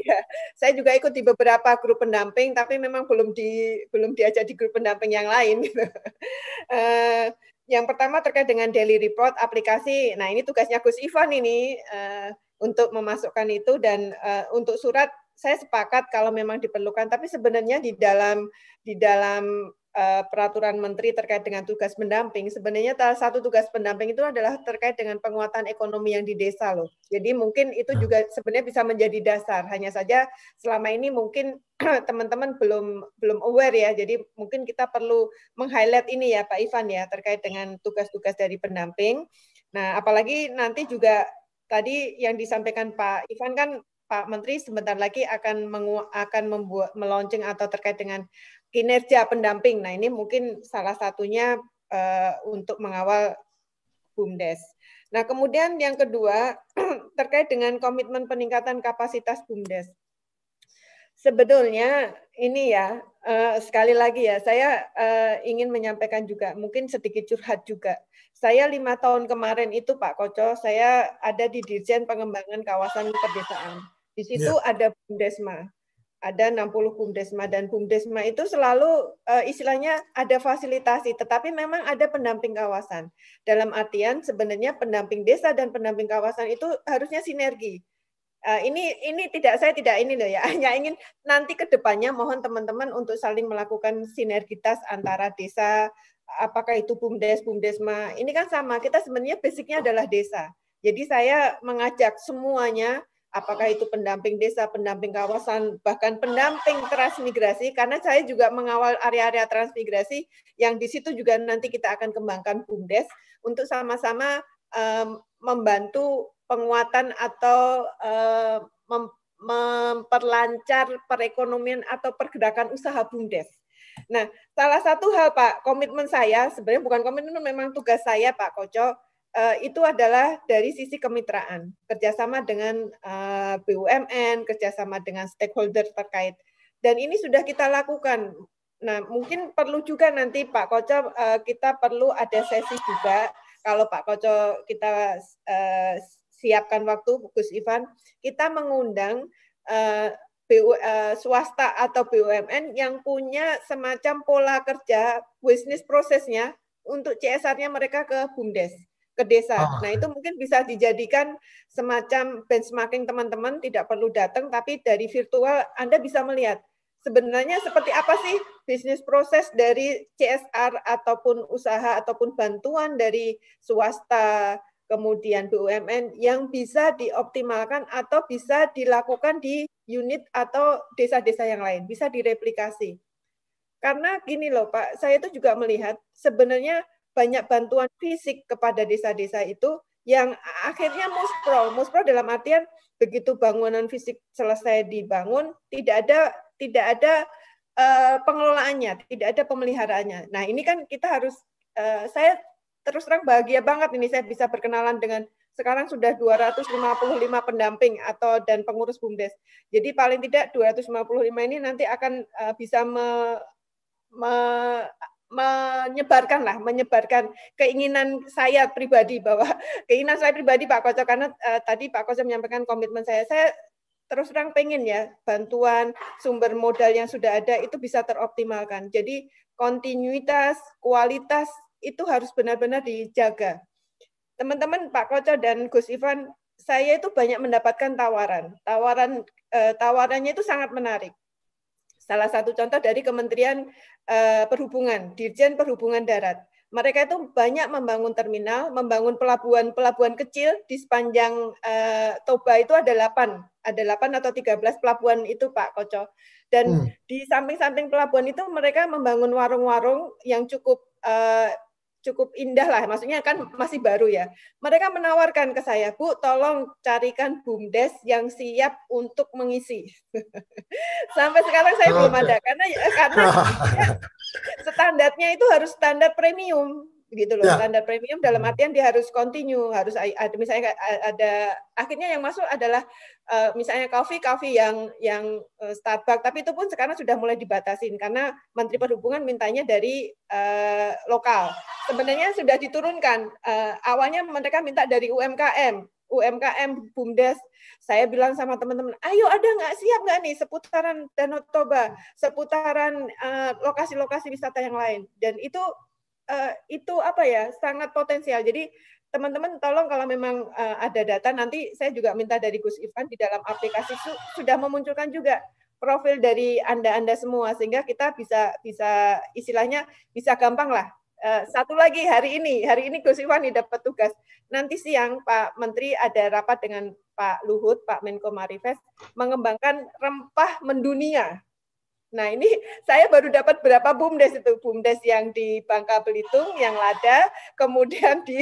Ya, saya juga ikut di beberapa grup pendamping, tapi memang belum diajak di grup pendamping yang lain. Gitu. Yang pertama terkait dengan daily report aplikasi. Nah ini tugasnya Gus Ivan ini untuk memasukkan itu, dan untuk surat saya sepakat kalau memang diperlukan, tapi sebenarnya di dalam peraturan menteri terkait dengan tugas pendamping, sebenarnya salah satu tugas pendamping itu adalah terkait dengan penguatan ekonomi yang di desa loh. Jadi mungkin itu juga sebenarnya bisa menjadi dasar. Hanya saja selama ini mungkin teman-teman belum aware ya. Jadi mungkin kita perlu meng-highlight ini ya Pak Ivan ya, terkait dengan tugas-tugas dari pendamping. Nah, apalagi nanti juga tadi yang disampaikan Pak Ivan kan, Pak Menteri sebentar lagi akan melaunching atau terkait dengan kinerja pendamping. Nah ini mungkin salah satunya untuk mengawal BUMDes. Nah kemudian yang kedua terkait dengan komitmen peningkatan kapasitas BUMDes. Sebetulnya ini ya, sekali lagi ya, saya ingin menyampaikan juga, mungkin sedikit curhat juga. Saya 5 tahun kemarin itu Pak Koco, saya ada di Dirjen Pengembangan Kawasan Pedesaan. Di situ ada BUMDesma, ada 60 BUMDesma, dan BUMDesma itu selalu istilahnya ada fasilitasi, tetapi memang ada pendamping kawasan. Dalam artian sebenarnya pendamping desa dan pendamping kawasan itu harusnya sinergi. Ini saya tidak ini loh ya, hanya ingin nanti ke depannya mohon teman-teman untuk saling melakukan sinergitas antara desa, apakah itu BUMDes, BUMDesma, ini kan sama, kita sebenarnya basicnya adalah desa. Jadi saya mengajak semuanya, apakah itu pendamping desa, pendamping kawasan, bahkan pendamping transmigrasi, karena saya juga mengawal area-area transmigrasi, yang di situ juga nanti kita akan kembangkan BUMDes, untuk sama-sama membantu penguatan atau memperlancar perekonomian atau pergerakan usaha BUMDes. Nah, salah satu hal Pak, komitmen saya, sebenarnya bukan komitmen, memang tugas saya Pak Koco, itu adalah dari sisi kemitraan, kerjasama dengan BUMN, kerjasama dengan stakeholder terkait. Dan ini sudah kita lakukan. Nah, mungkin perlu juga nanti Pak Koco, kita perlu ada sesi juga, kalau Pak Koco kita siapkan waktu, Gus Ivan, kita mengundang swasta atau BUMN yang punya semacam pola kerja, bisnis prosesnya untuk CSR-nya mereka ke BUMDes, ke desa. Nah, itu mungkin bisa dijadikan semacam benchmarking teman-teman, tidak perlu datang, tapi dari virtual Anda bisa melihat sebenarnya seperti apa sih bisnis proses dari CSR ataupun usaha ataupun bantuan dari swasta, kemudian BUMN yang bisa dioptimalkan atau bisa dilakukan di unit atau desa-desa yang lain, bisa direplikasi. Karena gini loh Pak, saya itu juga melihat sebenarnya banyak bantuan fisik kepada desa-desa itu yang akhirnya muspro dalam artian begitu bangunan fisik selesai dibangun, tidak ada pengelolaannya, tidak ada pemeliharaannya. Nah ini kan kita harus, saya terus terang bahagia banget ini saya bisa berkenalan dengan sekarang sudah 255 pendamping atau dan pengurus BUMDes. Jadi paling tidak 255 ini nanti akan bisa menyebarkan keinginan saya pribadi, bahwa keinginan saya pribadi Pak Koco, karena tadi Pak Koco menyampaikan komitmen saya terus terang pengen ya bantuan sumber modal yang sudah ada itu bisa teroptimalkan. Jadi kontinuitas, kualitas itu harus benar-benar dijaga. Teman-teman Pak Koco dan Gus Ivan, saya itu banyak mendapatkan tawarannya itu sangat menarik. Salah satu contoh dari Kementerian Perhubungan, Dirjen Perhubungan Darat. Mereka itu banyak membangun terminal, membangun pelabuhan kecil di sepanjang Toba itu ada 8 atau 13 pelabuhan itu Pak Koco. Dan di samping-samping pelabuhan itu mereka membangun warung-warung yang cukup indah lah, maksudnya kan masih baru ya. Mereka menawarkan ke saya, Bu, tolong carikan BUMDes yang siap untuk mengisi. Sampai sekarang saya belum ada, karena standarnya itu harus standar premium, gitu loh. Standar premium dalam artian dia harus continue, harus ada, misalnya ada akhirnya yang masuk adalah misalnya coffee yang Starbucks, tapi itu pun sekarang sudah mulai dibatasin karena Menteri Perhubungan mintanya dari lokal. Sebenarnya sudah diturunkan. Awalnya mereka minta dari UMKM BUMDes. Saya bilang sama teman-teman, ayo ada nggak, siap nggak nih seputaran Danau Toba, seputaran lokasi-lokasi wisata yang lain. Dan itu apa ya, sangat potensial. Jadi teman-teman tolong kalau memang ada data, nanti saya juga minta dari Gus Ivan di dalam aplikasi sudah memunculkan juga profil dari Anda semua, sehingga kita bisa istilahnya bisa gampang lah. Satu lagi hari ini Gus Ivan dapat tugas. Nanti siang Pak Menteri ada rapat dengan Pak Luhut, Pak Menko Marifest, mengembangkan rempah mendunia. Nah ini saya baru dapat berapa BUMDes itu, BUMDes yang di Bangka Belitung, yang Lada, kemudian di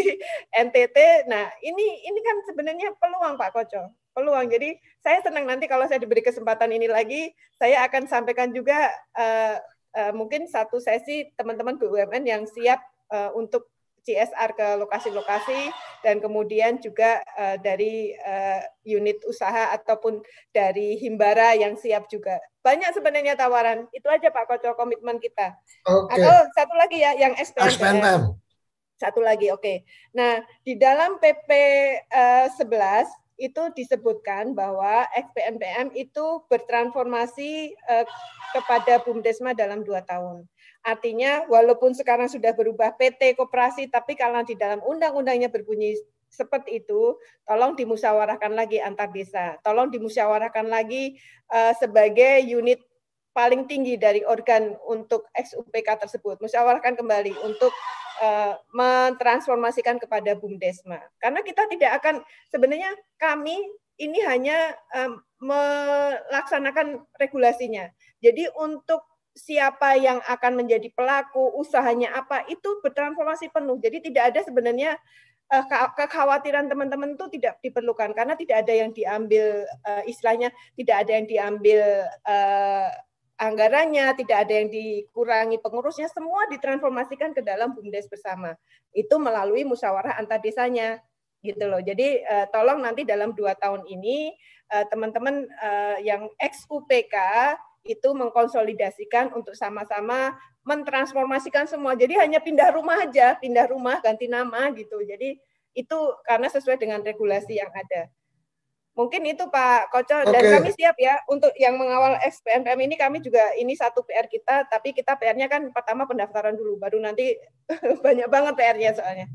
NTT. Nah ini kan sebenarnya peluang Pak Koco, peluang. Jadi saya senang nanti kalau saya diberi kesempatan ini lagi, saya akan sampaikan juga mungkin satu sesi teman-teman BUMN yang siap untuk CSR ke lokasi-lokasi, dan kemudian juga dari unit usaha ataupun dari Himbara yang siap juga. Banyak sebenarnya tawaran. Itu aja Pak Koco komitmen kita. Atau satu lagi ya yang SPNPM. Satu lagi, oke. Nah, di dalam PP 11 itu disebutkan bahwa XPNPM itu bertransformasi kepada BUMDesma dalam 2 tahun. Artinya walaupun sekarang sudah berubah PT koperasi, tapi kalau di dalam undang-undangnya berbunyi seperti itu, tolong dimusyawarahkan lagi antar desa. Tolong dimusyawarahkan lagi sebagai unit paling tinggi dari organ untuk XUPK tersebut. Musyawarahkan kembali untuk mentransformasikan kepada BUMDesma. Karena kita tidak akan, sebenarnya kami ini hanya melaksanakan regulasinya. Jadi untuk siapa yang akan menjadi pelaku, usahanya apa, itu bertransformasi penuh. Jadi tidak ada sebenarnya kekhawatiran teman-teman itu tidak diperlukan. Karena tidak ada yang diambil, istilahnya tidak ada yang diambil anggarannya, tidak ada yang dikurangi pengurusnya, semua ditransformasikan ke dalam BUMDes bersama. Itu melalui musyawarah antar desanya, gitu loh. Jadi tolong nanti dalam 2 tahun ini teman-teman yang ex-UPK itu mengkonsolidasikan untuk sama-sama mentransformasikan semua. Jadi hanya pindah rumah aja, pindah rumah, ganti nama gitu. Jadi itu karena sesuai dengan regulasi yang ada. Mungkin itu Pak Koco, dan kami siap ya untuk yang mengawal XPNPM ini. Kami juga ini satu PR kita, tapi kita PR-nya kan pertama pendaftaran dulu, baru nanti banyak banget PR-nya soalnya.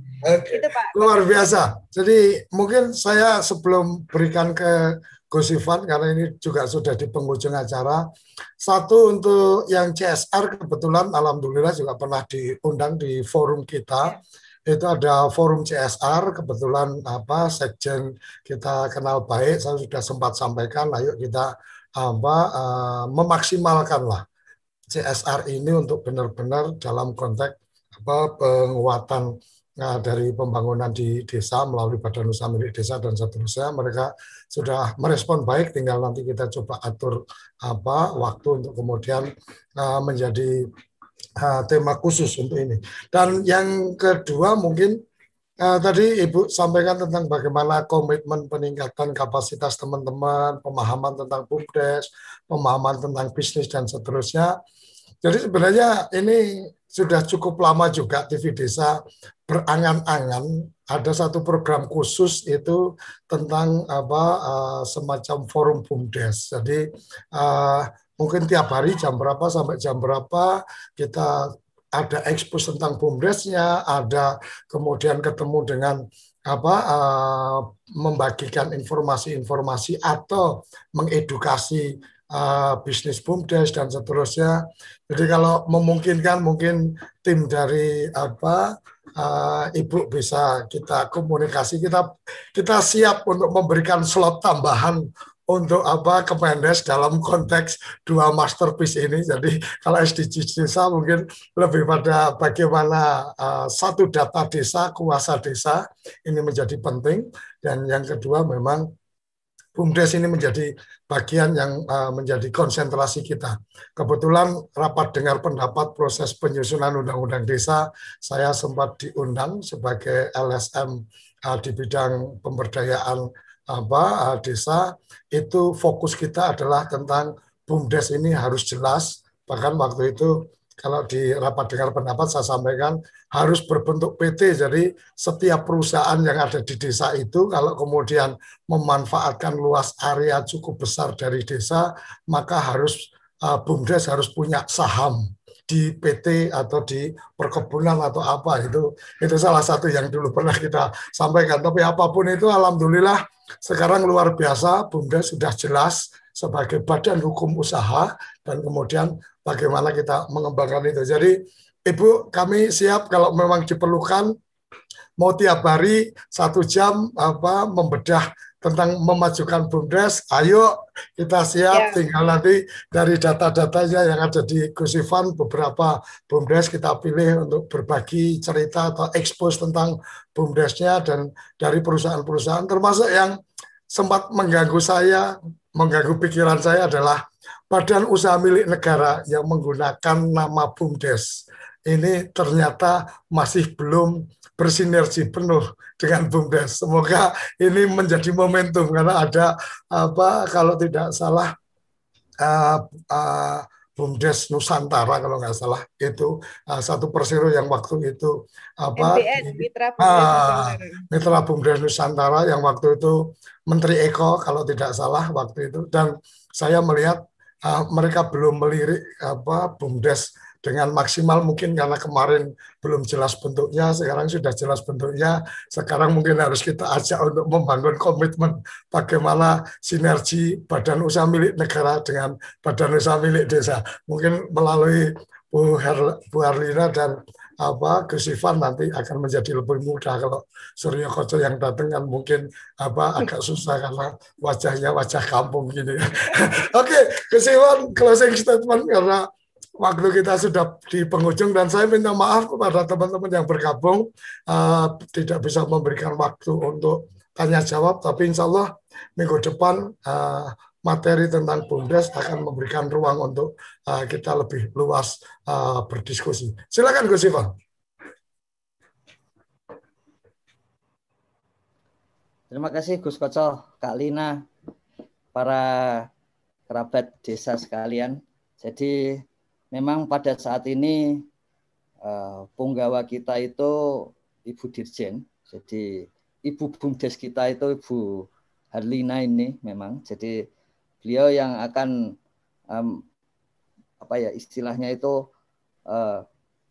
Itu Pak. Luar biasa. Jadi mungkin saya sebelum berikan ke Gus Ivan, karena ini juga sudah di penghujung acara, satu untuk yang CSR kebetulan alhamdulillah juga pernah diundang di forum kita. Itu ada forum CSR, kebetulan sekjen kita kenal baik, saya sudah sempat sampaikan, ayo kita memaksimalkanlah CSR ini untuk benar-benar dalam konteks penguatan dari pembangunan di desa melalui Badan Usaha Milik Desa dan seterusnya. Mereka sudah merespon baik, tinggal nanti kita coba atur waktu untuk kemudian menjadi tema khusus untuk ini. Dan yang kedua mungkin tadi Ibu sampaikan tentang bagaimana komitmen peningkatan kapasitas teman-teman, pemahaman tentang BUMDes, pemahaman tentang bisnis dan seterusnya. Jadi sebenarnya ini sudah cukup lama juga TV Desa berangan-angan ada satu program khusus itu tentang semacam forum BUMDes. Jadi mungkin tiap hari jam berapa sampai jam berapa kita ada ekspos tentang BUMDesnya, ada kemudian ketemu dengan membagikan informasi-informasi atau mengedukasi bisnis BUMDes dan seterusnya. Jadi kalau memungkinkan mungkin tim dari Ibu bisa kita komunikasi, kita siap untuk memberikan slot tambahan untuk Kemendes dalam konteks 2 masterpiece ini. Jadi kalau SDGs desa mungkin lebih pada bagaimana satu data desa, kuasa desa ini menjadi penting, dan yang kedua memang BUMDes ini menjadi bagian yang menjadi konsentrasi kita. Kebetulan rapat dengar pendapat proses penyusunan undang-undang desa, saya sempat diundang sebagai LSM di bidang pemberdayaan desa. Itu fokus kita adalah tentang BUMDes ini harus jelas. Bahkan waktu itu kalau di rapat dengar pendapat saya sampaikan harus berbentuk PT. Jadi setiap perusahaan yang ada di desa itu kalau kemudian memanfaatkan luas area cukup besar dari desa, maka harus BUMDes harus punya saham di PT atau di perkebunan atau apa. Itu salah satu yang dulu pernah kita sampaikan. Tapi apapun itu alhamdulillah sekarang luar biasa, BUMDes sudah jelas sebagai badan hukum usaha, dan kemudian bagaimana kita mengembangkan itu. Jadi Ibu, kami siap kalau memang diperlukan, mau tiap hari 1 jam membedah tentang memajukan BUMDes, ayo kita siap. Tinggal nanti dari data-datanya yang ada di Gus Ivan, beberapa BUMDes kita pilih untuk berbagi cerita atau expose tentang BUMDesnya, dan dari perusahaan-perusahaan termasuk yang sempat mengganggu saya, mengganggu pikiran saya adalah badan usaha milik negara yang menggunakan nama BUMDes. ini ternyata masih belum bersinergi penuh dengan BUMDes. Semoga ini menjadi momentum karena ada kalau tidak salah BUMDes Nusantara kalau nggak salah itu satu persero yang waktu itu Mitra BUMDes Nusantara yang waktu itu Menteri Eko kalau tidak salah waktu itu, dan saya melihat mereka belum melirik BUMDes dengan maksimal, mungkin karena kemarin belum jelas bentuknya, sekarang sudah jelas bentuknya. Sekarang mungkin harus kita ajak untuk membangun komitmen bagaimana sinergi badan usaha milik negara dengan badan usaha milik desa. Mungkin melalui Bu Harlina dan Gus Ivan nanti akan menjadi lebih mudah. Kalau Suryo Koco yang datang kan mungkin agak susah karena wajahnya wajah kampung gini. Oke, Gus Ivan closing statement karena waktu kita sudah di penghujung, dan saya minta maaf kepada teman-teman yang bergabung tidak bisa memberikan waktu untuk tanya jawab, tapi insya Allah minggu depan materi tentang BUMDes akan memberikan ruang untuk kita lebih luas berdiskusi. Silakan Gus Ivan. Terima kasih Gus Koco, Kak Lina, para kerabat desa sekalian. Jadi memang pada saat ini punggawa kita itu Ibu Dirjen, jadi Ibu BUMDes kita itu Ibu Harlina ini memang. Jadi beliau yang akan istilahnya itu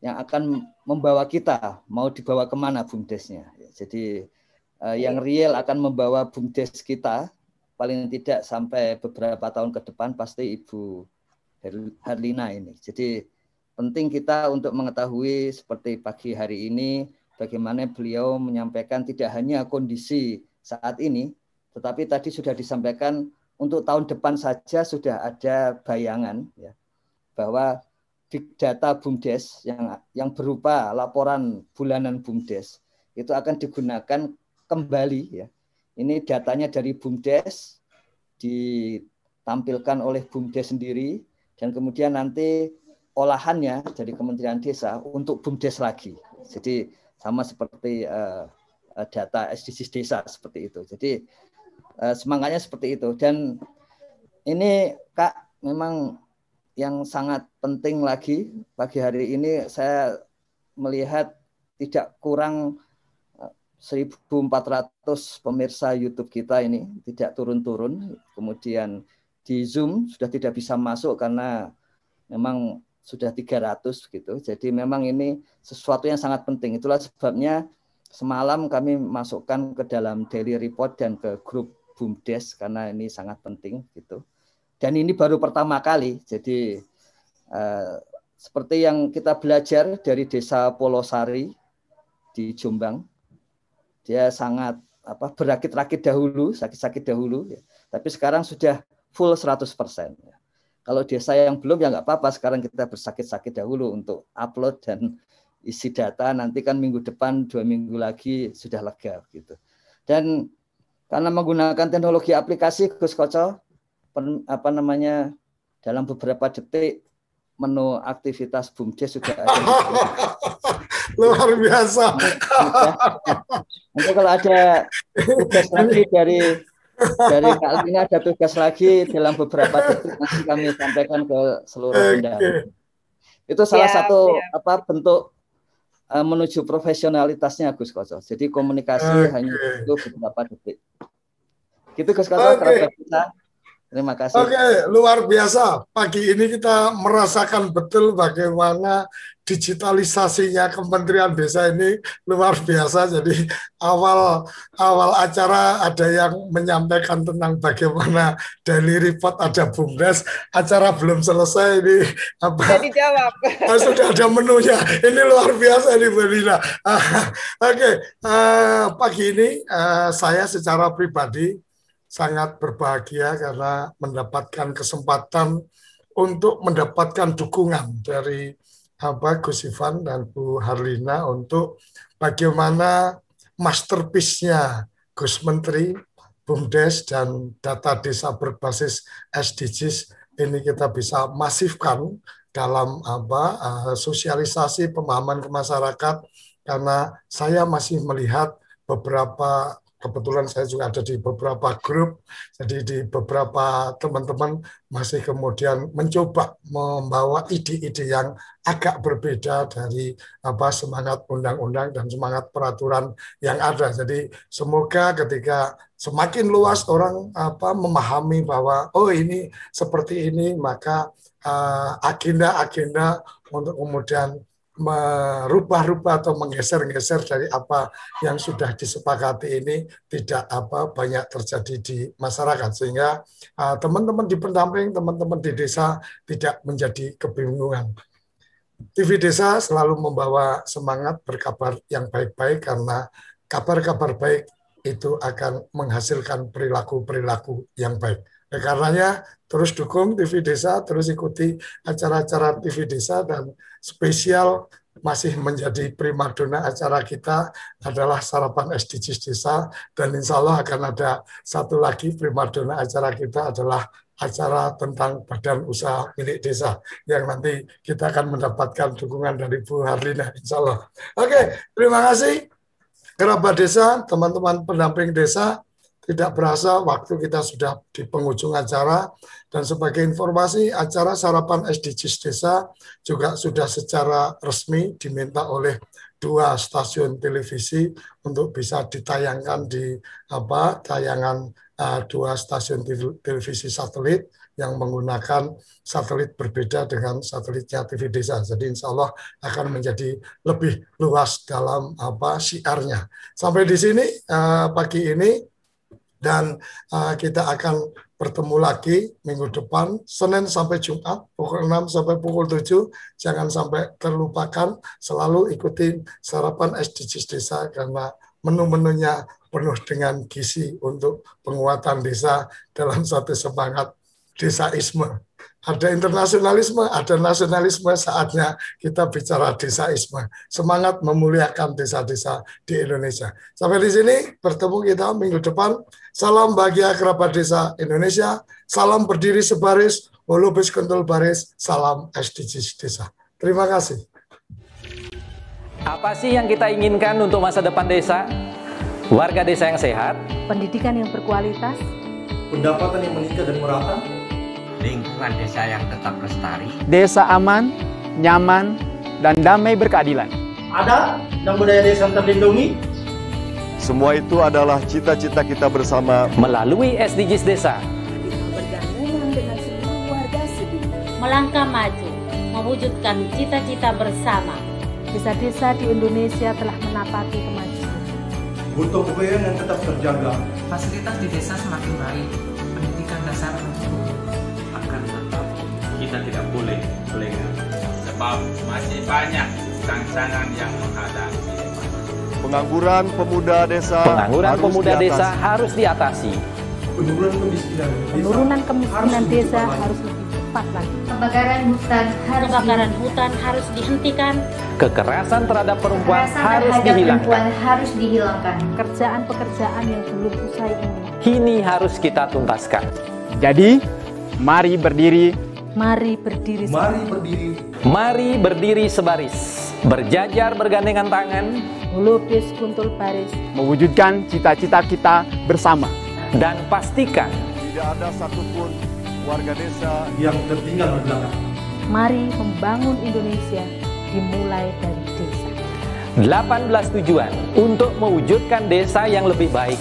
yang akan membawa kita, mau dibawa kemana BUMDesnya. Jadi yang real akan membawa BUMDes kita paling tidak sampai beberapa tahun ke depan pasti Ibu Harlina ini. Jadi penting kita untuk mengetahui seperti pagi hari ini bagaimana beliau menyampaikan tidak hanya kondisi saat ini, tetapi tadi sudah disampaikan untuk tahun depan saja sudah ada bayangan ya, bahwa big data BUMDes yang berupa laporan bulanan BUMDes itu akan digunakan kembali ya. Ini datanya dari BUMDes ditampilkan oleh BUMDes sendiri, dan kemudian nanti olahannya dari Kementerian Desa untuk BUMDes lagi. Jadi sama seperti data SDGs desa seperti itu. Jadi semangatnya seperti itu. Dan ini Kak, memang yang sangat penting lagi pagi hari ini saya melihat tidak kurang 1.400 pemirsa YouTube kita ini tidak turun-turun. Kemudian di Zoom sudah tidak bisa masuk karena memang sudah 300 gitu. Jadi memang ini sesuatu yang sangat penting. Itulah sebabnya semalam kami masukkan ke dalam daily report dan ke grup BUMDes karena ini sangat penting gitu. Dan ini baru pertama kali. Jadi seperti yang kita belajar dari Desa Polosari di Jombang, dia sangat berakit-rakit dahulu, sakit-sakit dahulu, ya. Tapi sekarang sudah full 100%. Kalau desa yang belum ya nggak apa-apa, sekarang kita bersakit-sakit dahulu untuk upload dan isi data, nanti kan minggu depan 2 minggu lagi sudah lega gitu. Dan karena menggunakan teknologi aplikasi Gus Koco, dalam beberapa detik menu aktivitas BUMDes sudah ada. Luar biasa. Nanti kalau ada tugas lagi dari Kak Lina, ada tugas lagi dalam beberapa detik nanti kami sampaikan ke seluruh pendahulu. Itu salah satu bentuk menuju profesionalitasnya Gus Koco. Jadi komunikasi hanya itu beberapa detik. Gitu Gus Koco, kerabat kita. Terima kasih. Oke, luar biasa. Pagi ini kita merasakan betul bagaimana digitalisasinya Kementerian Desa ini luar biasa. Jadi awal acara ada yang menyampaikan tentang bagaimana daily report ada BUMDes, acara belum selesai ini Sudah dijawab. Sudah ada menunya. Ini luar biasa nih Bu Lina. Oke, pagi ini saya secara pribadi sangat berbahagia karena mendapatkan kesempatan untuk mendapatkan dukungan dari Gus Ivan dan Bu Harlina untuk bagaimana masterpiece-nya Gus Menteri, BUMDes, dan data desa berbasis SDGs ini kita bisa masifkan dalam sosialisasi pemahaman ke masyarakat, karena saya masih melihat beberapa, kebetulan saya juga ada di beberapa grup, jadi di beberapa teman-teman masih kemudian mencoba membawa ide-ide yang agak berbeda dari semangat undang-undang dan semangat peraturan yang ada. Jadi semoga ketika semakin luas orang memahami bahwa oh ini seperti ini, maka agenda-agenda untuk kemudian merubah-rubah atau menggeser-geser dari apa yang sudah disepakati ini tidak banyak terjadi di masyarakat, sehingga teman-teman di pendamping, teman-teman di desa tidak menjadi kebingungan. TV Desa selalu membawa semangat berkabar yang baik-baik, karena kabar-kabar baik itu akan menghasilkan perilaku-perilaku yang baik. Karenanya terus dukung TV Desa, terus ikuti acara-acara TV Desa, dan spesial masih menjadi primadona acara kita adalah Sarapan SDGs Desa, dan insya Allah akan ada satu lagi primadona acara kita adalah acara tentang badan usaha milik desa, yang nanti kita akan mendapatkan dukungan dari Bu Harlina, insya Allah. Oke, terima kasih kerabat desa, teman-teman pendamping desa. Tidak berasa waktu kita sudah di penghujung acara, dan sebagai informasi acara Sarapan SDGs Desa juga sudah secara resmi diminta oleh 2 stasiun televisi untuk bisa ditayangkan di tayangan 2 stasiun televisi satelit yang menggunakan satelit berbeda dengan satelitnya TV Desa. Jadi insya Allah akan menjadi lebih luas dalam siarnya. Sampai di sini pagi ini. Dan kita akan bertemu lagi minggu depan, Senin sampai Jumat, pukul 6 sampai pukul 7. Jangan sampai terlupakan, selalu ikuti Sarapan SDGs Desa, karena menu-menunya penuh dengan gizi untuk penguatan desa dalam satu semangat desaisme. Ada internasionalisme, ada nasionalisme, saatnya kita bicara desaisme. Semangat memuliakan desa-desa di Indonesia. Sampai di sini, bertemu kita minggu depan. Salam bahagia kerabat desa Indonesia. Salam berdiri sebaris, holobis kentul baris. Salam SDGs Desa. Terima kasih. Apa sih yang kita inginkan untuk masa depan desa? Warga desa yang sehat, pendidikan yang berkualitas, pendapatan yang meningkat dan merata, lingkungan desa yang tetap lestari, desa aman, nyaman, dan damai berkeadilan. Adat dan budaya desa terlindungi. Semua itu adalah cita-cita kita bersama melalui SDGs Desa. Melangkah maju, mewujudkan cita-cita bersama. Desa-desa di Indonesia telah menapaki kemajuan. Gotong royong yang tetap terjaga. Fasilitas di desa semakin baik, pendidikan dasar mencukupi. Akan tetap kita tidak boleh lengah, sebab masih banyak tantangan yang menghadapi. pengangguran pemuda desa. Pengangguran pemuda desa harus diatasi. Penurunan kemiskinan desa harus lebih cepat lagi. Kebakaran hutan harus dihentikan. Kekerasan terhadap perempuan harus dihilangkan. Pekerjaan-pekerjaan yang belum usai ini harus kita tuntaskan. Jadi, mari berdiri. Mari berdiri. Mari berdiri. Mari berdiri sebaris. Berjajar bergandengan tangan. Melukis kuntul baris. Mewujudkan cita-cita kita bersama. Dan pastikan tidak ada satupun warga desa yang tertinggal di belakang. Mari membangun Indonesia dimulai dari desa. 18 tujuan untuk mewujudkan desa yang lebih baik.